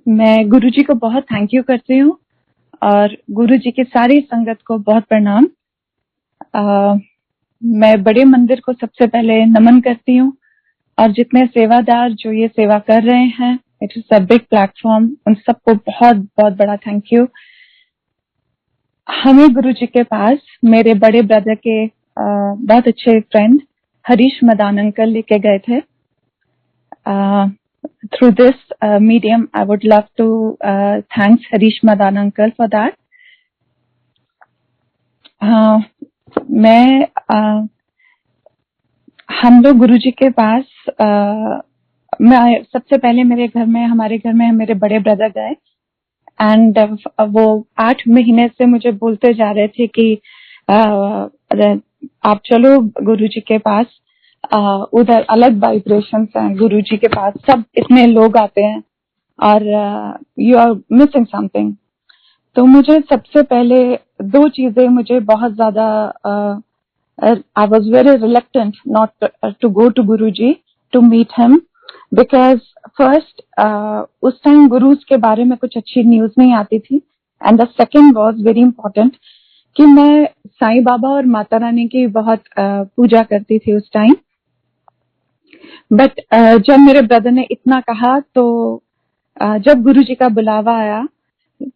मैं गुरुजी को बहुत थैंक यू करती हूँ और गुरुजी की सारी संगत को बहुत प्रणाम। मैं बड़े मंदिर को सबसे पहले नमन करती हूँ और जितने सेवादार जो ये सेवा कर रहे हैं, it is a big platform, उन सबको बहुत बहुत बड़ा थैंक यू। हमें गुरुजी के पास मेरे बड़े ब्रदर के बहुत अच्छे फ्रेंड हरीश मदान अंकल लेके गए थे। Through this medium, I would love to thank Harish Madan uncle for that. हम लोग गुरुजी के पास मैं सबसे पहले हमारे घर में मेरे बड़े ब्रदर गए एंड वो 8 महीने से मुझे बोलते जा रहे थे कि आप चलो गुरुजी के पास, उधर अलग वाइब्रेशंस हैं गुरुजी के पास, सब इतने लोग आते हैं और यू आर मिसिंग समथिंग। तो मुझे सबसे पहले 2 चीजें मुझे बहुत ज्यादा I was very reluctant not to go to Guruji to meet him because first उस टाइम गुरुज के बारे में कुछ अच्छी न्यूज नहीं आती थी and the second was very important कि मैं साईं बाबा और माता रानी की बहुत पूजा करती थी उस टाइम। बट जब मेरे ब्रदर ने इतना कहा तो जब गुरुजी का बुलावा आया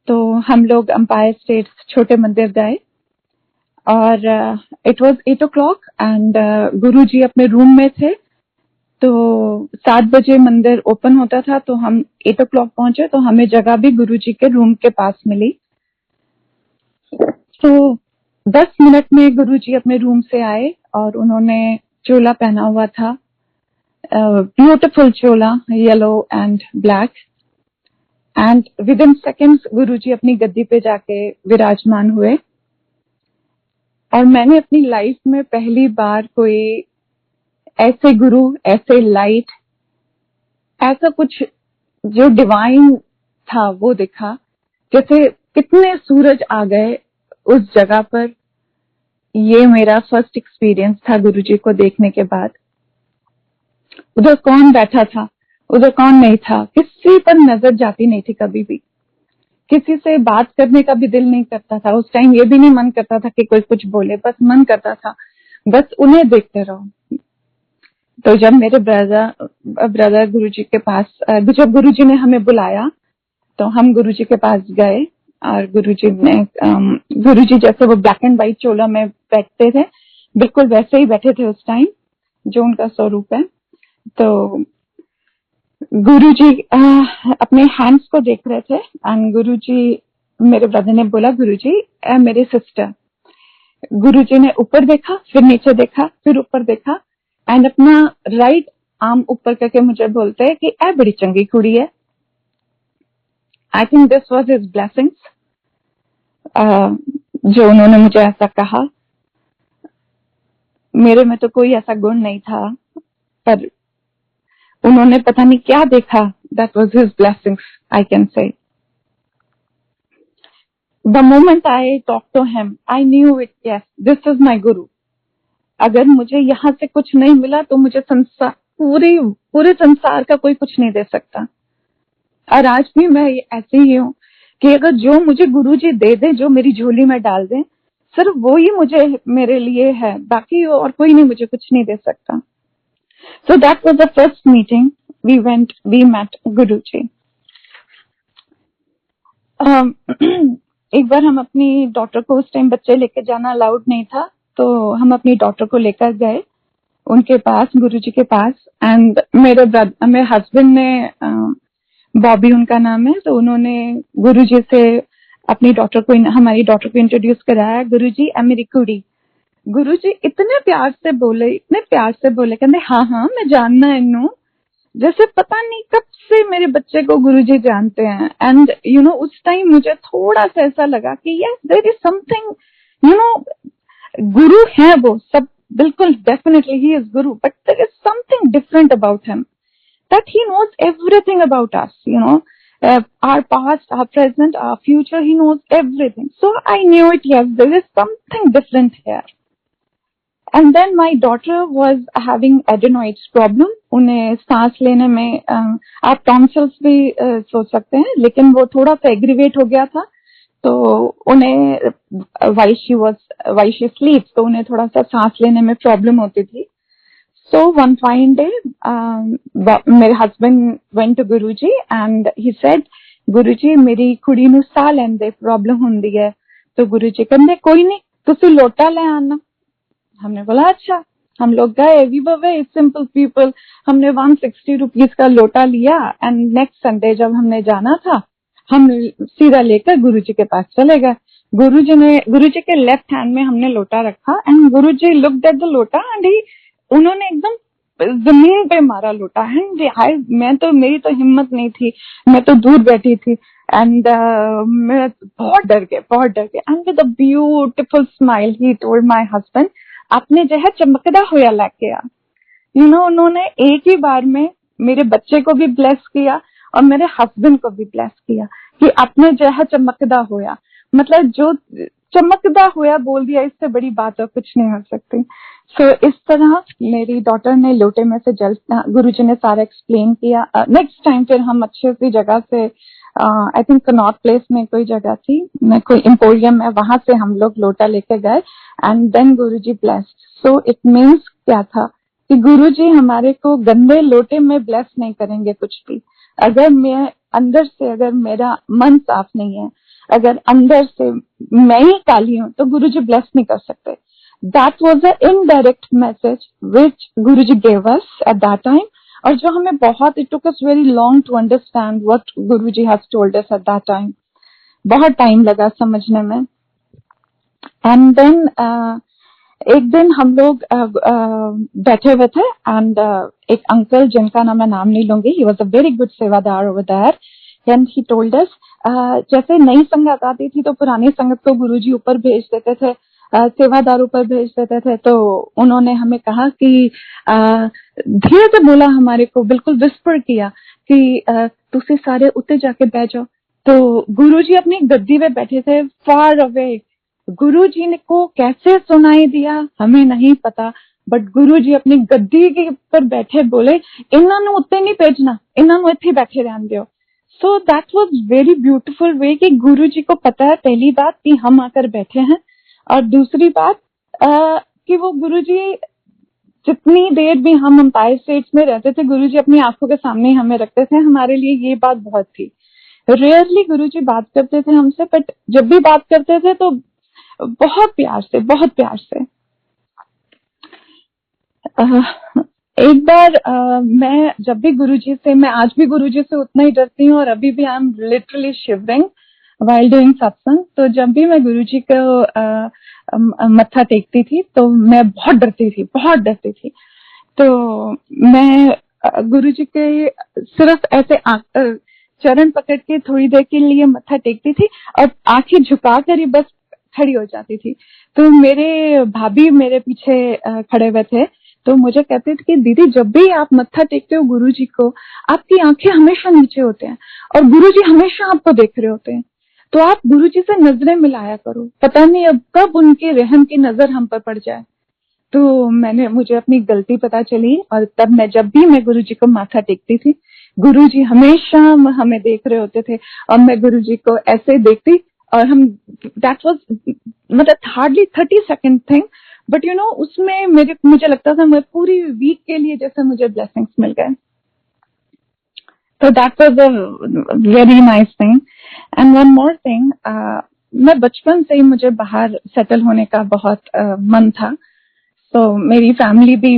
तो हम लोग अंपायर स्टेट छोटे मंदिर गए और इट वाज 8 o'clock एंड गुरुजी अपने रूम में थे। तो 7 बजे मंदिर ओपन होता था तो हम 8 o'clock पहुंचे तो हमें जगह भी गुरुजी के रूम के पास मिली। तो 10 मिनट में गुरुजी अपने रूम से आए और उन्होंने चोला पहना हुआ था, ब्यूटीफुल चोला, yellow and black, and with in seconds Guruji अपनी गद्दी पे जाके विराजमान हुए। और मैंने अपनी लाइफ में पहली बार कोई ऐसे गुरु, ऐसे लाइट, ऐसा कुछ जो डिवाइन था वो दिखा। जैसे कितने सूरज आ गए उस जगह पर। ये मेरा फर्स्ट एक्सपीरियंस था गुरुजी को देखने के बाद। उधर कौन बैठा था, उधर कौन नहीं था, किसी पर नजर जाती नहीं थी कभी भी। किसी से बात करने का भी दिल नहीं करता था उस टाइम। ये भी नहीं मन करता था कि कोई कुछ बोले, बस मन करता था बस उन्हें देखते रहो। तो जब मेरे ब्रदर गुरुजी के पास, जब गुरुजी ने हमें बुलाया तो हम गुरुजी के पास गए और गुरुजी जैसे वो ब्लैक एंड व्हाइट चोला में बैठते थे बिल्कुल वैसे ही बैठे थे उस टाइम जो उनका स्वरूप है। तो गुरुजी अपने हैंड्स को देख रहे थे एंड गुरुजी, मेरे ब्रदर ने बोला गुरुजी मेरे सिस्टर। गुरुजी ने ऊपर देखा, फिर नीचे देखा, फिर ऊपर देखा एंड अपना राइट आर्म ऊपर करके मुझे बोलते हैं कि ए बड़ी चंगी कुड़ी है। I think this was his blessings, जो उन्होंने मुझे ऐसा कहा। मेरे में तो कोई ऐसा गुण नहीं था पर उन्होंने पता नहीं क्या देखा। That was his blessings, I can say. The moment I talk to him I knew it, yes this is my guru. अगर मुझे यहाँ से कुछ नहीं मिला तो मुझे पूरे संसार का कोई कुछ नहीं दे सकता। और आज भी मैं ऐसे ही हूँ कि अगर जो मुझे गुरुजी दे दे, जो मेरी झोली में डाल दे, सिर्फ वो ही मुझे मेरे लिए है, बाकी और कोई नहीं मुझे कुछ नहीं दे सकता। So that was the first meeting. We met Guruji. एक बार हम अपनी डॉटर को, उस टाइम बच्चे लेके जाना अलाउड नहीं था, तो हम अपनी डॉटर को लेकर गए उनके पास, गुरुजी के पास। एंड मेरे हस्बैंड ने, बॉबी उनका नाम है, तो उन्होंने गुरुजी से अपनी डॉटर को, हमारी डॉटर को इंट्रोड्यूस कराया। गुरुजी मेरी कुड़ी। गुरुजी इतने प्यार से बोले, कहते हाँ हाँ मैं जानना है इन्नू। जैसे पता नहीं कब से मेरे बच्चे को गुरुजी जानते हैं। एंड यू नो उस टाइम मुझे थोड़ा सा ऐसा लगा कि yes there is something, you know guru है वो सब, बिल्कुल definitely he is guru, but there is something different about him, that he knows everything about us, you know our past, our present, our future, he knows everything. So I knew it, yes, there is something different here. And then my daughter was having adenoids problem, उन्हें सांस लेने में आप tonsils भी सोच सकते हैं, लेकिन वो थोड़ा सा एग्रीवेट हो गया था, तो उन्हें वाइल शी स्लीप, तो उन्हें थोड़ा सा सांस लेने में प्रॉब्लम होती थी. So one fine day, my husband went to Guruji and he said, Guruji, मेरी कुड़ी नू साह लैंदे प्रॉब्लम हुंदी है. तो गुरुजी कहंदे कोई नहीं, तुसी लोटा ले आना. हमने बोला अच्छा. हम लोग गए, we were very simple people. हमने 160 रुपीस का लोटा लिया एंड नेक्स्ट संडे जब हमने जाना था, हम सीधा लेकर गुरुजी के पास चले गए. गुरुजी के लेफ्ट हैंड में हमने लोटा रखा and Guruji looked at the लोटा एंड उन्होंने एकदम जमीन पे मारा लोटा. एंड मेरी तो हिम्मत नहीं थी, मैं तो दूर बैठी थी एंड मैं बहुत डर गए. And with a beautiful smile he told my husband, आपने जो है चमकदा होया लेके आ. उन्होंने एक ही बार में मेरे बच्चे को भी ब्लेस किया और मेरे हस्बैंड को भी ब्लेस किया कि आपने जो है चमकदा होया. मतलब जो चमकदा होया बोल दिया, इससे बड़ी बात और कुछ नहीं हो सकती. सो इस तरह मेरी डॉटर ने लोटे में से जल, गुरुजी ने सारा एक्सप्लेन किया. नेक्स्ट टाइम फिर हम अच्छे सी जगह से, आई थिंक कनॉट प्लेस में कोई जगह थी, कोई एम्पोरियम है, वहां से हम लोग लोटा लेके गए and then guruji blessed. So it means क्या था कि गुरुजी हमारे को गंदे लोटे में ब्लेस नहीं करेंगे कुछ भी. अगर मैं अंदर से, अगर मेरा मन साफ नहीं है, अगर अंदर से मैं ही काली हूं, तो गुरुजी ब्लेस नहीं कर सकते. That was an indirect message which Guruji gave us at that time, और जो हमें बहुत, it took us very long to understand what Guruji has told us at that time. बहुत टाइम लगा समझने में. एंड देन एक दिन हम लोग बैठे हुए थे एंड एक अंकल जिनका नाम मैं नाम नहीं लूंगी, he was a very good सेवादार over there, and he told us, जैसे नई संगत आती थी तो पुरानी संगत को गुरुजी ऊपर भेज देते थे, सेवादार ऊपर भेज देते थे. तो उन्होंने हमें कहा कि धीरे से बोला, हमारे को बिल्कुल विस्पर किया कि तुसी सारे उत्ते जाके बैठ जाओ. तो गुरुजी अपनी गद्दी पे बैठे थे फार अवे. गुरुजी ने को कैसे सुनाई दिया हमें नहीं पता, बट गुरुजी अपनी गद्दी के पर बैठे बोले, इन्हां नू उत्ते नहीं भेजना, इन्हां नू इत्थे बैठे रहन दियो. So that was very beautiful way कि गुरुजी को पता है पहली बात कि हम आकर बैठे हैं, और दूसरी बात कि वो गुरुजी जितनी देर भी हम अंपायर स्टेट्स में रहते थे, गुरुजी अपनी आंखों के सामने हमें रखते थे. हमारे लिए ये बात बहुत थी. रेयरली गुरुजी बात करते थे हमसे, बट जब भी बात करते थे तो बहुत प्यार से, बहुत प्यार से. एक बार मैं जब भी गुरुजी से, मैं आज भी गुरुजी से उतना ही डरती हूँ और अभी भी I am literally shivering while doing सत्संग. तो जब भी मैं गुरुजी को मत्था टेकती थी तो मैं बहुत डरती थी. तो मैं गुरुजी के सिर्फ ऐसे चरण पकड़ के थोड़ी देर के लिए मत्था टेकती थी और आंखें झुका कर ही बस खड़ी हो जाती थी. तो मेरे भाभी मेरे पीछे खड़े हुए थे, तो मुझे कहते थे कि दीदी जब भी आप मत्था टेकते हो गुरुजी को, आपकी आंखें हमेशा नीचे होते हैं और गुरुजी हमेशा आपको देख रहे होते हैं, तो आप गुरुजी से नजरें मिलाया करो, पता नहीं अब कब उनके रहम की नजर हम पर पड़ जाए. तो मुझे अपनी गलती पता चली और तब जब भी मैं गुरुजी को माथा टेकती थी, गुरुजी हमेशा हमें देख रहे होते थे और मैं गुरुजी को ऐसे देखती और हम, दैट वाज मतलब हार्डली 30 सेकंड थिंग, बट उसमें मुझे लगता था मैं पूरी वीक के लिए जैसे मुझे ब्लेसिंग्स मिल गए. तो that was a very nice thing. And one more thing, मैं बचपन से ही मुझे बाहर सेटल होने का बहुत मन था. तो मेरी फैमिली भी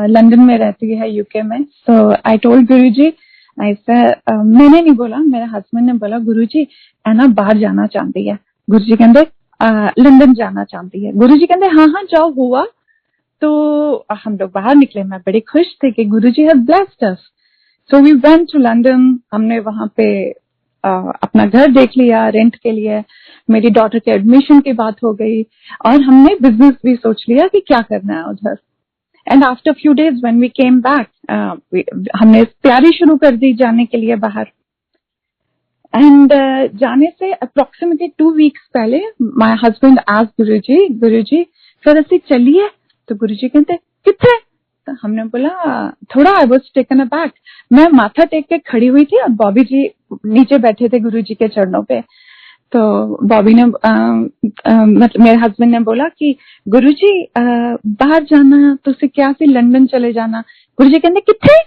लंदन में रहती है, यूके में. सो आई टोल्ड गुरुजी, मैंने नहीं बोला, मेरे हस्बैंड ने बोला, गुरुजी ऐना बाहर जाना चाहती है. गुरुजी कहते लंदन जाना चाहती है. गुरुजी कहते हाँ जाओ हुआ. तो हम लोग बाहर निकले, मैं बड़ी खुश थी कि Guruji have blessed us. So we went to London. हमने वहां पे अपना घर देख लिया रेंट के लिए. मेरी डॉटर के एडमिशन की बात हो गई और हमने बिजनेस भी सोच लिया कि क्या करना है उधर. And after few days when we came back, हमने तैयारी शुरू कर दी जाने के लिए बाहर. एंड जाने से अप्रोक्सीमेटली 2 वीक्स पहले माय हस्बैंड आस्क्ड गुरुजी फिर ऐसे चलिए. तो गुरुजी कहते कितने? तो हमने बोला थोड़ा, आई वाज टेकन अबैक। मैं माथा टेक के खड़ी हुई थी और बॉबी जी नीचे बैठे थे गुरुजी के चरणों पे। तो बॉबी ने मतलब मेरे हस्बैंड ने बोला कि गुरुजी बाहर जाना तुसी क्या सी लंदन चले जाना। गुरुजी कहते किथे?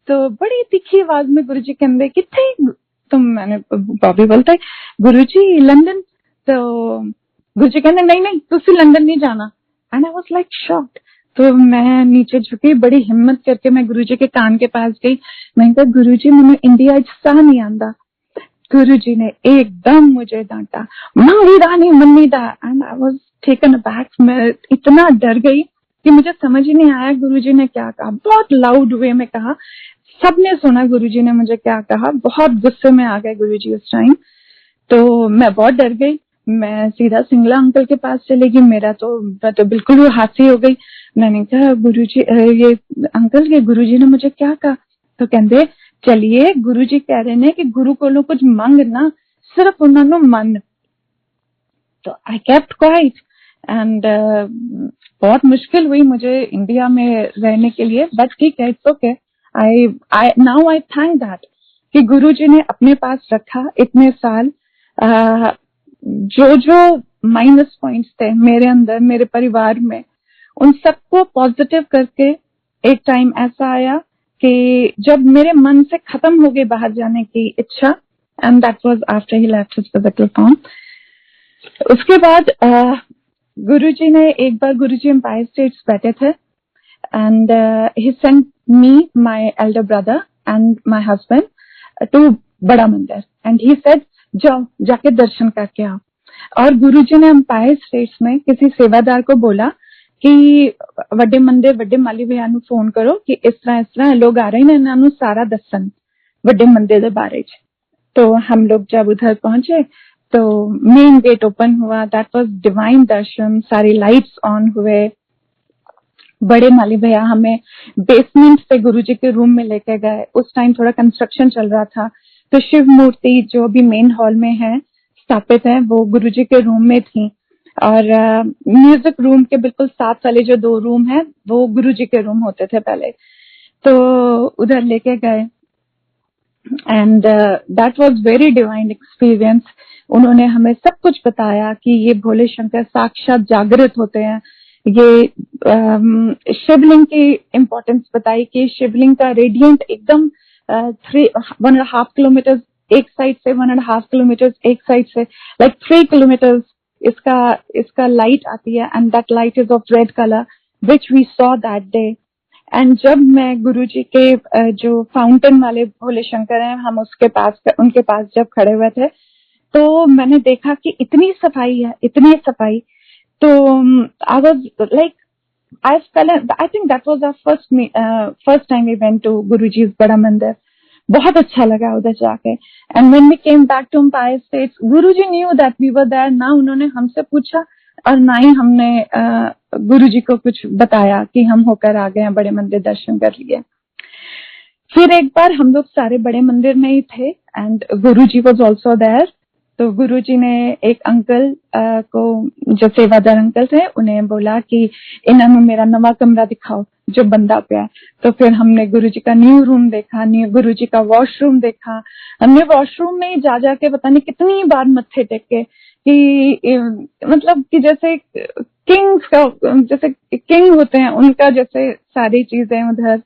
तो बड़ी तीखी आवाज में गुरुजी कहते किथे? तो मैंने बॉबी बोलता है गुरुजी लंदन। तो गुरुजी कहते नहीं नहीं तुसी लंदन नहीं जाना। And I was like shocked. तो मैं नीचे झुकी, बड़ी हिम्मत करके मैं गुरुजी के कान के पास गई। मैंने कहा गुरुजी मैंने इंडिया सा नहीं आंदा। गुरुजी ने एकदम मुझे डांटा, मंगीदा नहीं मन्नीदा। And I was taken aback. मैं इतना डर गई कि मुझे समझ ही नहीं आया गुरुजी ने क्या कहा। बहुत लाउड वे में कहा, सबने सुना गुरुजी ने मुझे क्या कहा। बहुत गुस्से में आ गए गुरुजी उस टाइम। तो मैं बहुत डर गई। मैं सीधा सिंगला अंकल के पास चली गई। मैं तो बिल्कुल हादसी हो गई। मैंने कहा गुरुजी ये अंकल, ये गुरुजी ने मुझे क्या कहा? तो कहते चलिए गुरुजी कह रहे हैं कि गुरु को कुछ मांग ना, सिर्फ उन्होंने मन। तो आई केप्ट क्वाइट। एंड बहुत मुश्किल हुई मुझे इंडिया में रहने के लिए, बट ठीक है, it's okay. I now I thank that कि गुरुजी ने अपने पास रखा इतने साल। जो जो माइनस पॉइंट्स थे मेरे अंदर, मेरे परिवार में, उन सबको पॉजिटिव करके एक टाइम ऐसा आया कि जब मेरे मन से खत्म हो गई बाहर जाने की इच्छा, and that was after he left his physical form. उसके बाद गुरुजी ने एक बार, गुरुजी एम्पायर स्टेट्स बैठे थे and he sent me, my elder brother and my husband to Bada Mandir and he said जाओ जाके दर्शन करके आओ। और गुरुजी ने एम्पायर स्टेट्स में किसी सेवादार को बोला कि वड्डे मंदिर वड्डे माली भैया नु फोन करो कि इस तरह लोग आ रहे हैं, इन्होंने सारा दसन वड्डे मंदिर के बारे च। तो हम लोग जब उधर पहुंचे तो मेन गेट ओपन हुआ। दैट वाज डिवाइन दर्शन। सारी लाइट्स ऑन हुए। बड़े माली भैया हमें बेसमेंट से गुरुजी के रूम में लेके गए। उस टाइम थोड़ा कंस्ट्रक्शन चल रहा था, तो शिव मूर्ति जो भी मेन हॉल में है स्थापित है, वो गुरुजी के रूम में थी। और म्यूजिक रूम के बिल्कुल साथ वाले जो 2 रूम है वो गुरुजी के रूम होते थे पहले। तो उधर लेके गए and that was very divine experience. उन्होंने हमें सब कुछ बताया कि ये भोले शंकर साक्षात जागृत होते हैं। ये शिवलिंग की इम्पोर्टेंस बताई कि शिवलिंग का रेडियंट एकदम 1.5 किलोमीटर एक साइड से, 1.5 किलोमीटर एक साइड से, लाइक 3 किलोमीटर इसका लाइट आती है and that light is of red colour which we saw that day. And जब मैं गुरुजी के जो फाउंटेन वाले भोले शंकर हैं, हम उनके पास जब खड़े हुए थे तो मैंने देखा कि इतनी सफाई है, इतनी सफाई। तो I was like I think that was our first time we went to Guruji's Bada Mandir. बहुत अच्छा लगा उधर जाके। And when we came back to Empire States, Guruji knew that we were there. ना उन्होंने हमसे पूछा और ना ही हमने गुरुजी को कुछ बताया कि हम होकर आ गए हैं, बड़े मंदिर दर्शन कर लिए। फिर एक बार हम लोग सारे बड़े मंदिर में ही थे and Guruji was also there. तो गुरुजी ने एक अंकल को, जो सेवादार अंकल थे, उन्हें बोला कि इन्होंने मेरा नवा कमरा दिखाओ जो बंदा पिया। तो फिर हमने गुरुजी का न्यू रूम देखा, न्यू गुरुजी का वॉशरूम देखा। हमने वॉशरूम में जा जाके पता नहीं कितनी बार मत्थे टेके कि मतलब कि जैसे किंग्स का, जैसे किंग होते हैं उनका जैसे सारी चीजें उधर।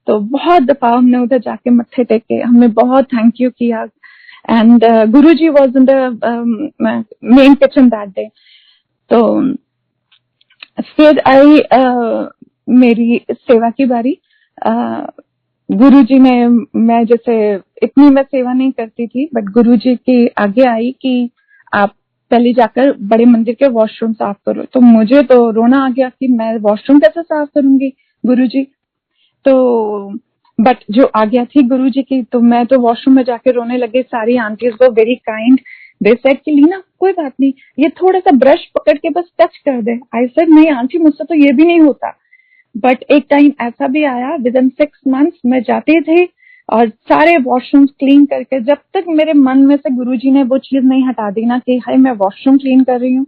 तो बहुत दफा हमने उधर जाके मत्थे टेके, हमने बहुत थैंक यू किया। And Guruji was in the main kitchen that day. तो फिर आई मेरी सेवा की बारी। गुरुजी ने, मैं जैसे इतनी मैं सेवा नहीं करती थी, बट गुरुजी की आगे आई कि आप पहले जाकर बड़े मंदिर के वॉशरूम साफ करो। तो मुझे तो रोना आ गया कि मैं वॉशरूम कैसे साफ करूंगी गुरुजी। तो बट जो आज्ञा थी गुरुजी की, तो मैं तो वॉशरूम में जाके रोने लगे। सारी आंटीज वो वेरी काइंड, दे सेड कि लीना कोई बात नहीं, ये थोड़ा सा ब्रश पकड़ के बस टच कर दे। आई सेड नहीं आंटी, मुझसे तो ये भी नहीं होता। बट एक टाइम ऐसा भी आया, विद इन 6 months मैं जाती थी और सारे वॉशरूम क्लीन करके, जब तक मेरे मन में से गुरुजी ने वो चीज नहीं हटा दी ना कि हाय मैं वॉशरूम क्लीन कर रही हूँ,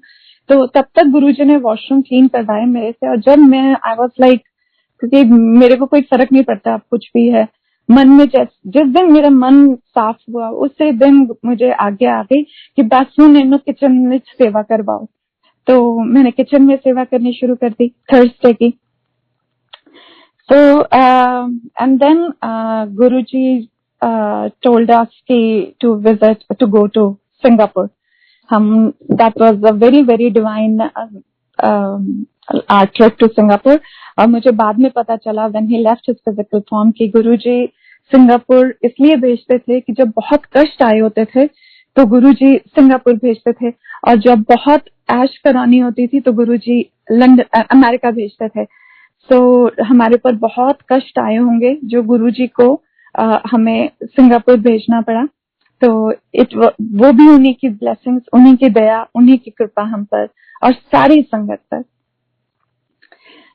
तो तब तक गुरुजी ने वॉशरूम क्लीन करवाए मेरे से। और जब मैं आई वाज लाइक, क्योंकि मेरे को कोई फर्क नहीं पड़ता अब कुछ भी है, मन में जिस दिन मेरा मन साफ हुआ उसी दिन मुझे आज्ञा आ गई कि बासु ने किचन में सेवा करवाओ। तो मैंने किचन में सेवा करनी शुरू कर दी थर्सडे की। So and then Guruji told us to visit, to go to Singapore. That was a very very divine our trip to Singapore. और मुझे बाद में पता चला when he left his physical form कि गुरुजी सिंगापुर इसलिए भेजते थे कि जब बहुत कष्ट आए होते थे तो गुरुजी सिंगापुर भेजते थे, और जब बहुत ऐश करानी होती थी तो गुरुजी लंदन अमेरिका भेजते थे। तो हमारे पर बहुत कष्ट आए होंगे जो गुरुजी को हमें सिंगापुर भेजना पड़ा। तो वो भी उन्हीं की ब्लेसिंग्स, उन्हीं की दया, उन्हीं की कृपा हम पर और सारी संगत पर।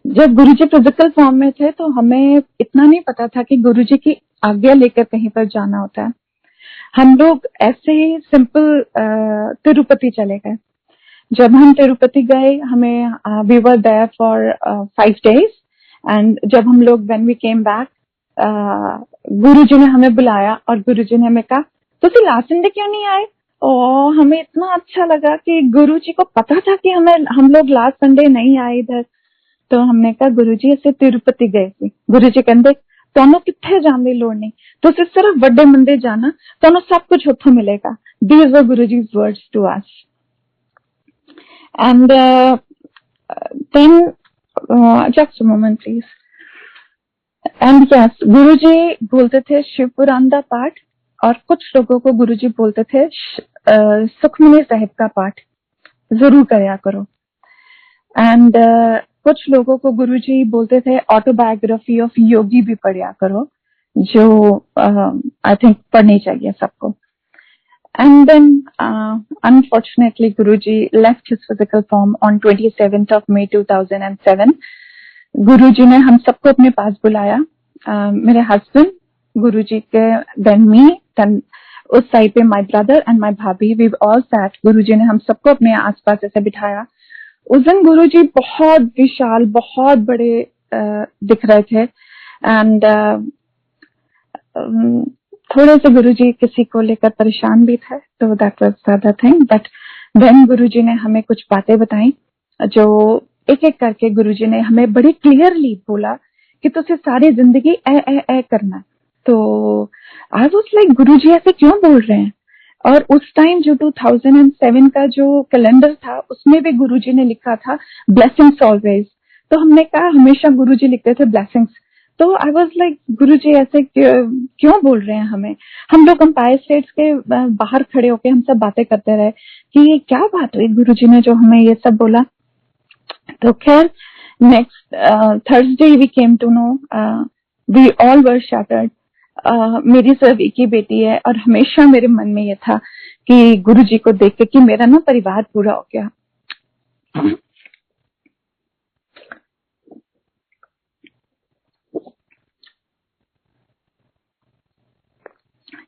जब गुरुजी फिजिकल फॉर्म में थे तो हमें इतना नहीं पता था कि गुरुजी की आज्ञा लेकर कहीं पर जाना होता है। हम लोग ऐसे ही सिंपल तिरुपति चले गए। जब हम तिरुपति गए, हमें we were there for 5 days and जब हम लोग when we came back Guruji ने हमें बुलाया और गुरुजी ने हमें कहा तुसी लास्ट संडे क्यों नहीं आए। और हमें इतना अच्छा लगा कि गुरुजी को पता था कि हम लोग लास्ट संडे नहीं आए इधर। तो हमने कहा गुरुजी ऐसे तिरुपति गए थे। गुरुजी कहते ਤੁਹਾਨੂੰ ਕਿੱਥੇ ਜਾਣ ਦੀ ਲੋੜ ਨਹੀਂ, ਤੁਸੀਂ ਸਿਰਫ ਵੱਡੇ ਮੰਦਿਰ ਜਾਣਾ, ਤੁਹਾਨੂੰ ਸਭ ਕੁਝ ਉੱਥੋਂ ਮਿਲੇਗਾ। These were Guruji's words to us. And then just a moment please. And yes, गुरुजी बोलते थे शिव पुराण का पाठ, और कुछ लोगों को गुरुजी बोलते थे सुखमनी साहिब का पाठ जरूर करया करो। एंड कुछ लोगों को गुरुजी बोलते थे ऑटोबायोग्राफी ऑफ योगी भी पढ़ा करो, जो आई थिंक पढ़नी चाहिए सबको। And then unfortunately Guruji left his physical form on 27th of May 2007। Guruji ने हम सबको अपने पास बुलाया, मेरे हस्बैंड, गुरुजी के, देन मी, देन उस साइड पे माय ब्रदर एंड माय भाभी, वी ऑल सैट। गुरुजी ने हम सबको अपने आसपास ऐसे बिठाया। उस दिन गुरुजी बहुत विशाल, बहुत बड़े दिख रहे थे। एंड थोड़े से गुरुजी किसी को लेकर परेशान भी थे, तो that was the other thing. But then Guruji ने हमें कुछ बातें बताई, जो एक एक करके गुरुजी ने हमें बड़ी क्लियरली बोला कि तुझे सारी जिंदगी ए करना है। तो आई वाज लाइक गुरुजी ऐसे क्यों बोल रहे हैं। और उस टाइम जो 2007 का जो कैलेंडर था उसमें भी गुरुजी ने लिखा था ब्लेसिंग्स ऑलवेज। तो हमने कहा हमेशा गुरुजी लिखते थे ब्लेसिंग्स। तो आई वाज लाइक गुरुजी ऐसे क्यों बोल रहे हैं हमें। हम लोग एम्पायर स्टेट्स के बाहर खड़े होके हम सब बातें करते रहे कि ये क्या बात हुई, गुरुजी ने जो हमें ये सब बोला। तो खैर next Thursday we came to know, we all were shattered. मेरी सिर्फ एक ही बेटी है और हमेशा मेरे मन में ये था कि गुरुजी को देख के कि मेरा ना परिवार पूरा हो गया।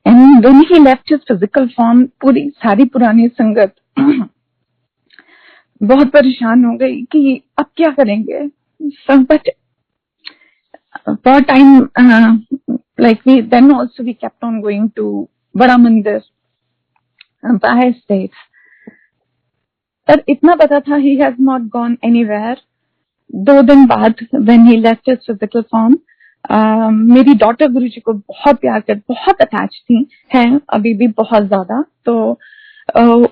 And when he left his physical form, पूरी सारी पुरानी संगत बहुत परेशान हो गई कि अब क्या करेंगे। But for time like we then also we kept on going to Bada Mandir, Empire States. पर इतना पता था he has not gone anywhere. 2 दिन बाद when he left his physical form, मेरी डॉटर गुरुजी को बहुत प्यार कर, बहुत अटैच थी, हैं अभी भी बहुत ज्यादा। तो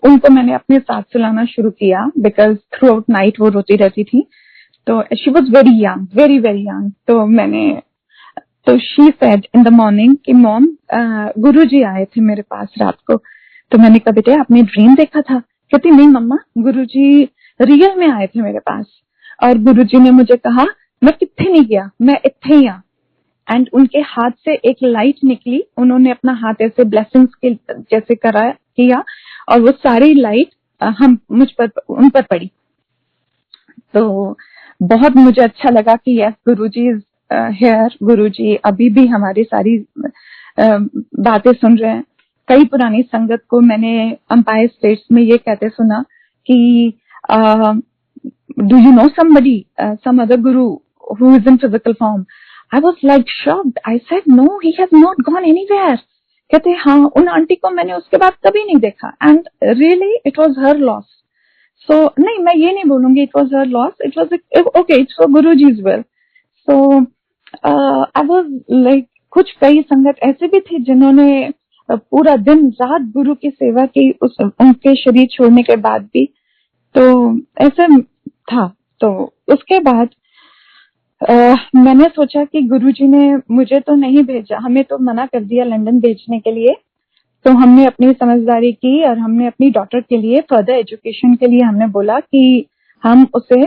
उनको मैंने अपने साथ सुलाना शुरू किया बिकॉज थ्रू आउट नाइट वो रोती रहती थी। तो she was very young, very very young. तो she said in the morning कि मॉम गुरुजी आए थे मेरे पास रात को। तो मैंने कहा बेटे आपने ड्रीम देखा था। कहती नहीं मम्मा, गुरुजी रियल में आए थे मेरे पास और गुरुजी ने मुझे कहा मैं कितने नहीं गया, मैं इतने ही आ। एंड उनके हाथ से एक लाइट निकली, उन्होंने अपना हाथ ऐसे ब्लेसिंग्स के जैसे किया और वो सारी लाइट उन पर पड़ी। तो बहुत मुझे अच्छा लगा कि यस गुरुजी इज हियर, गुरुजी अभी भी हमारी सारी बातें सुन रहे हैं। कई पुरानी संगत को मैंने एम्पायर स्टेट्स में ये कहते सुना कि do you know somebody, some other guru who is in physical form? I was like shocked. I said, no, he has not gone anywhere. कहते हाँ, उन आंटी को मैंने उसके बाद कभी नहीं देखा. And really it was her loss. So नहीं, मैं ये नहीं बोलूंगी it was her loss. It was okay, it's for Guruji's will. So I was like, कुछ कई संगत ऐसे भी थे जिन्होंने पूरा दिन रात गुरु की सेवा की उनके शरीर छोड़ने के बाद भी. तो ऐसा था. तो उसके बाद मैंने सोचा कि गुरुजी ने मुझे तो नहीं भेजा, हमें तो मना कर दिया लंदन भेजने के लिए. तो हमने अपनी समझदारी की और हमने अपनी डॉटर के लिए फर्दर एजुकेशन के लिए हमने बोला कि हम उसे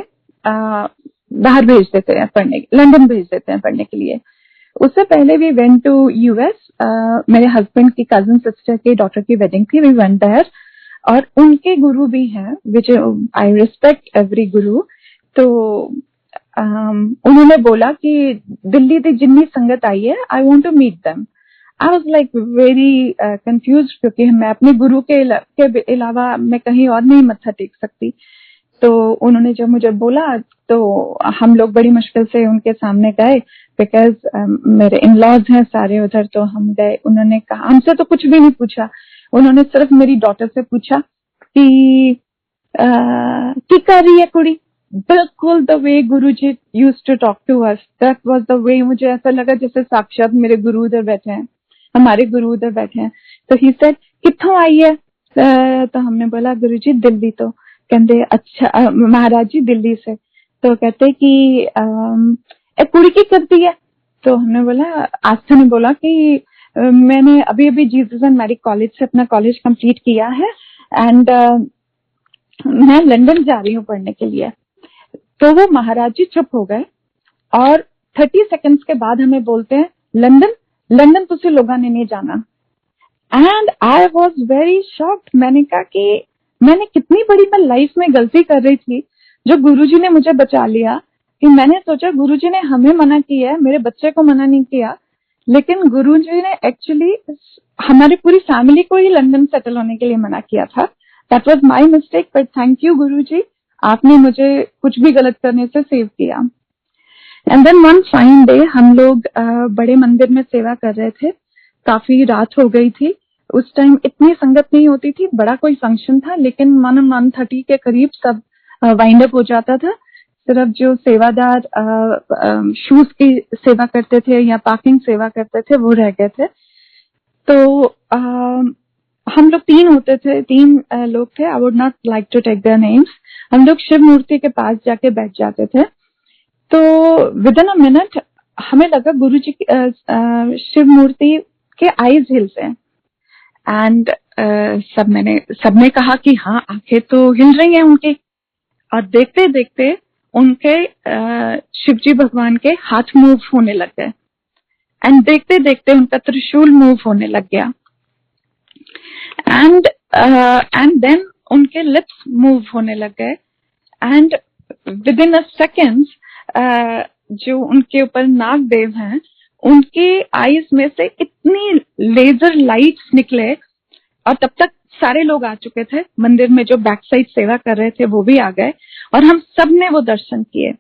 बाहर भेज देते हैं पढ़ने, लंदन भेज देते हैं पढ़ने के लिए. उससे पहले वी वेंट टू यूएस. मेरे हस्बैंड की कजिन सिस्टर की डॉटर की वेडिंग थी. वी वेंट देयर और उनके गुरु भी हैं, विच आई रिस्पेक्ट एवरी गुरु. तो उन्होंने बोला कि दिल्ली की जितनी संगत आई है, I want to meet them. I was like very confused, क्योंकि मैं अपने गुरु के अलावा मैं कहीं और नहीं मत्था टेक सकती. तो उन्होंने जब मुझे बोला तो हम लोग बड़ी मुश्किल से उनके सामने गए, बिकॉज मेरे इन लॉज हैं सारे उधर. तो हम गए. उन्होंने कहा, हमसे तो कुछ भी नहीं पूछा, उन्होंने सिर्फ मेरी डॉटर से पूछा कि कर रही है कुड़ी. बिल्कुल the way Guruji used to talk to us, that was the way. मुझे ऐसा लगा जैसे साक्षात मेरे गुरु उधर बैठे हैं, हमारे गुरु उधर बैठे हैं. तो ही सेड, कित्थों आई है? तो हमने बोला, गुरुजी दिल्ली. तो कहते अच्छा महाराज जी दिल्ली से. तो कहते कि कुड़ी की करती है? तो हमने बोला, आस्था ने बोला कि मैंने अभी अभी जीसस एंड मैरी कॉलेज से अपना कॉलेज कंप्लीट किया है एंड मैं लंदन जा रही हूँ पढ़ने के लिए. तो वो महाराज जी चुप हो गए और 30 सेकंड्स के बाद हमें बोलते हैं, लंदन लंदन तुसी लोगों ने नहीं जाना. And I was very shocked. मैंने कहा कि मैंने कितनी बड़ी मैं लाइफ में गलती कर रही थी जो गुरुजी ने मुझे बचा लिया. कि मैंने सोचा गुरुजी ने हमें मना किया है, मेरे बच्चे को मना नहीं किया, लेकिन गुरुजी ने एक्चुअली हमारी पूरी फैमिली को ही लंदन सेटल होने के लिए मना किया था. That was my mistake, but thank you Guruji, आपने मुझे कुछ भी गलत करने से सेव किया. And then one fine day हम लोग बड़े मंदिर में सेवा कर रहे थे. काफी रात हो गई थी. उस टाइम इतनी संगत नहीं होती थी, बड़ा कोई फंक्शन था, लेकिन 1:30 के करीब सब वाइंड अप हो जाता था. सिर्फ जो सेवादार शूज की सेवा करते थे या पार्किंग सेवा करते थे वो रह गए थे. तो हम लोग 3 होते थे, 3 लोग थे. I would not like to take their names. हम लोग शिव मूर्ति के पास जाके बैठ जाते थे. तो विद इन अ मिनट हमें लगा गुरुजी की शिव मूर्ति के आईज हिल से. एंड सबने कहा कि हाँ आंखें तो हिल रही हैं उनकी. और देखते देखते उनके शिवजी भगवान के हाथ मूव होने लग गए. एंड देखते देखते उनका त्रिशूल मूव होने लग गया. एंड देन उनके लिप्स मूव होने लग गए. And with in a second जो उनके ऊपर नागदेव हैं, उनके आईज में से इतनी लेजर लाइट्स निकले. और तब तक सारे लोग आ चुके थे मंदिर में, जो बैक साइड सेवा कर रहे थे वो भी आ गए और हम सब ने वो दर्शन किए.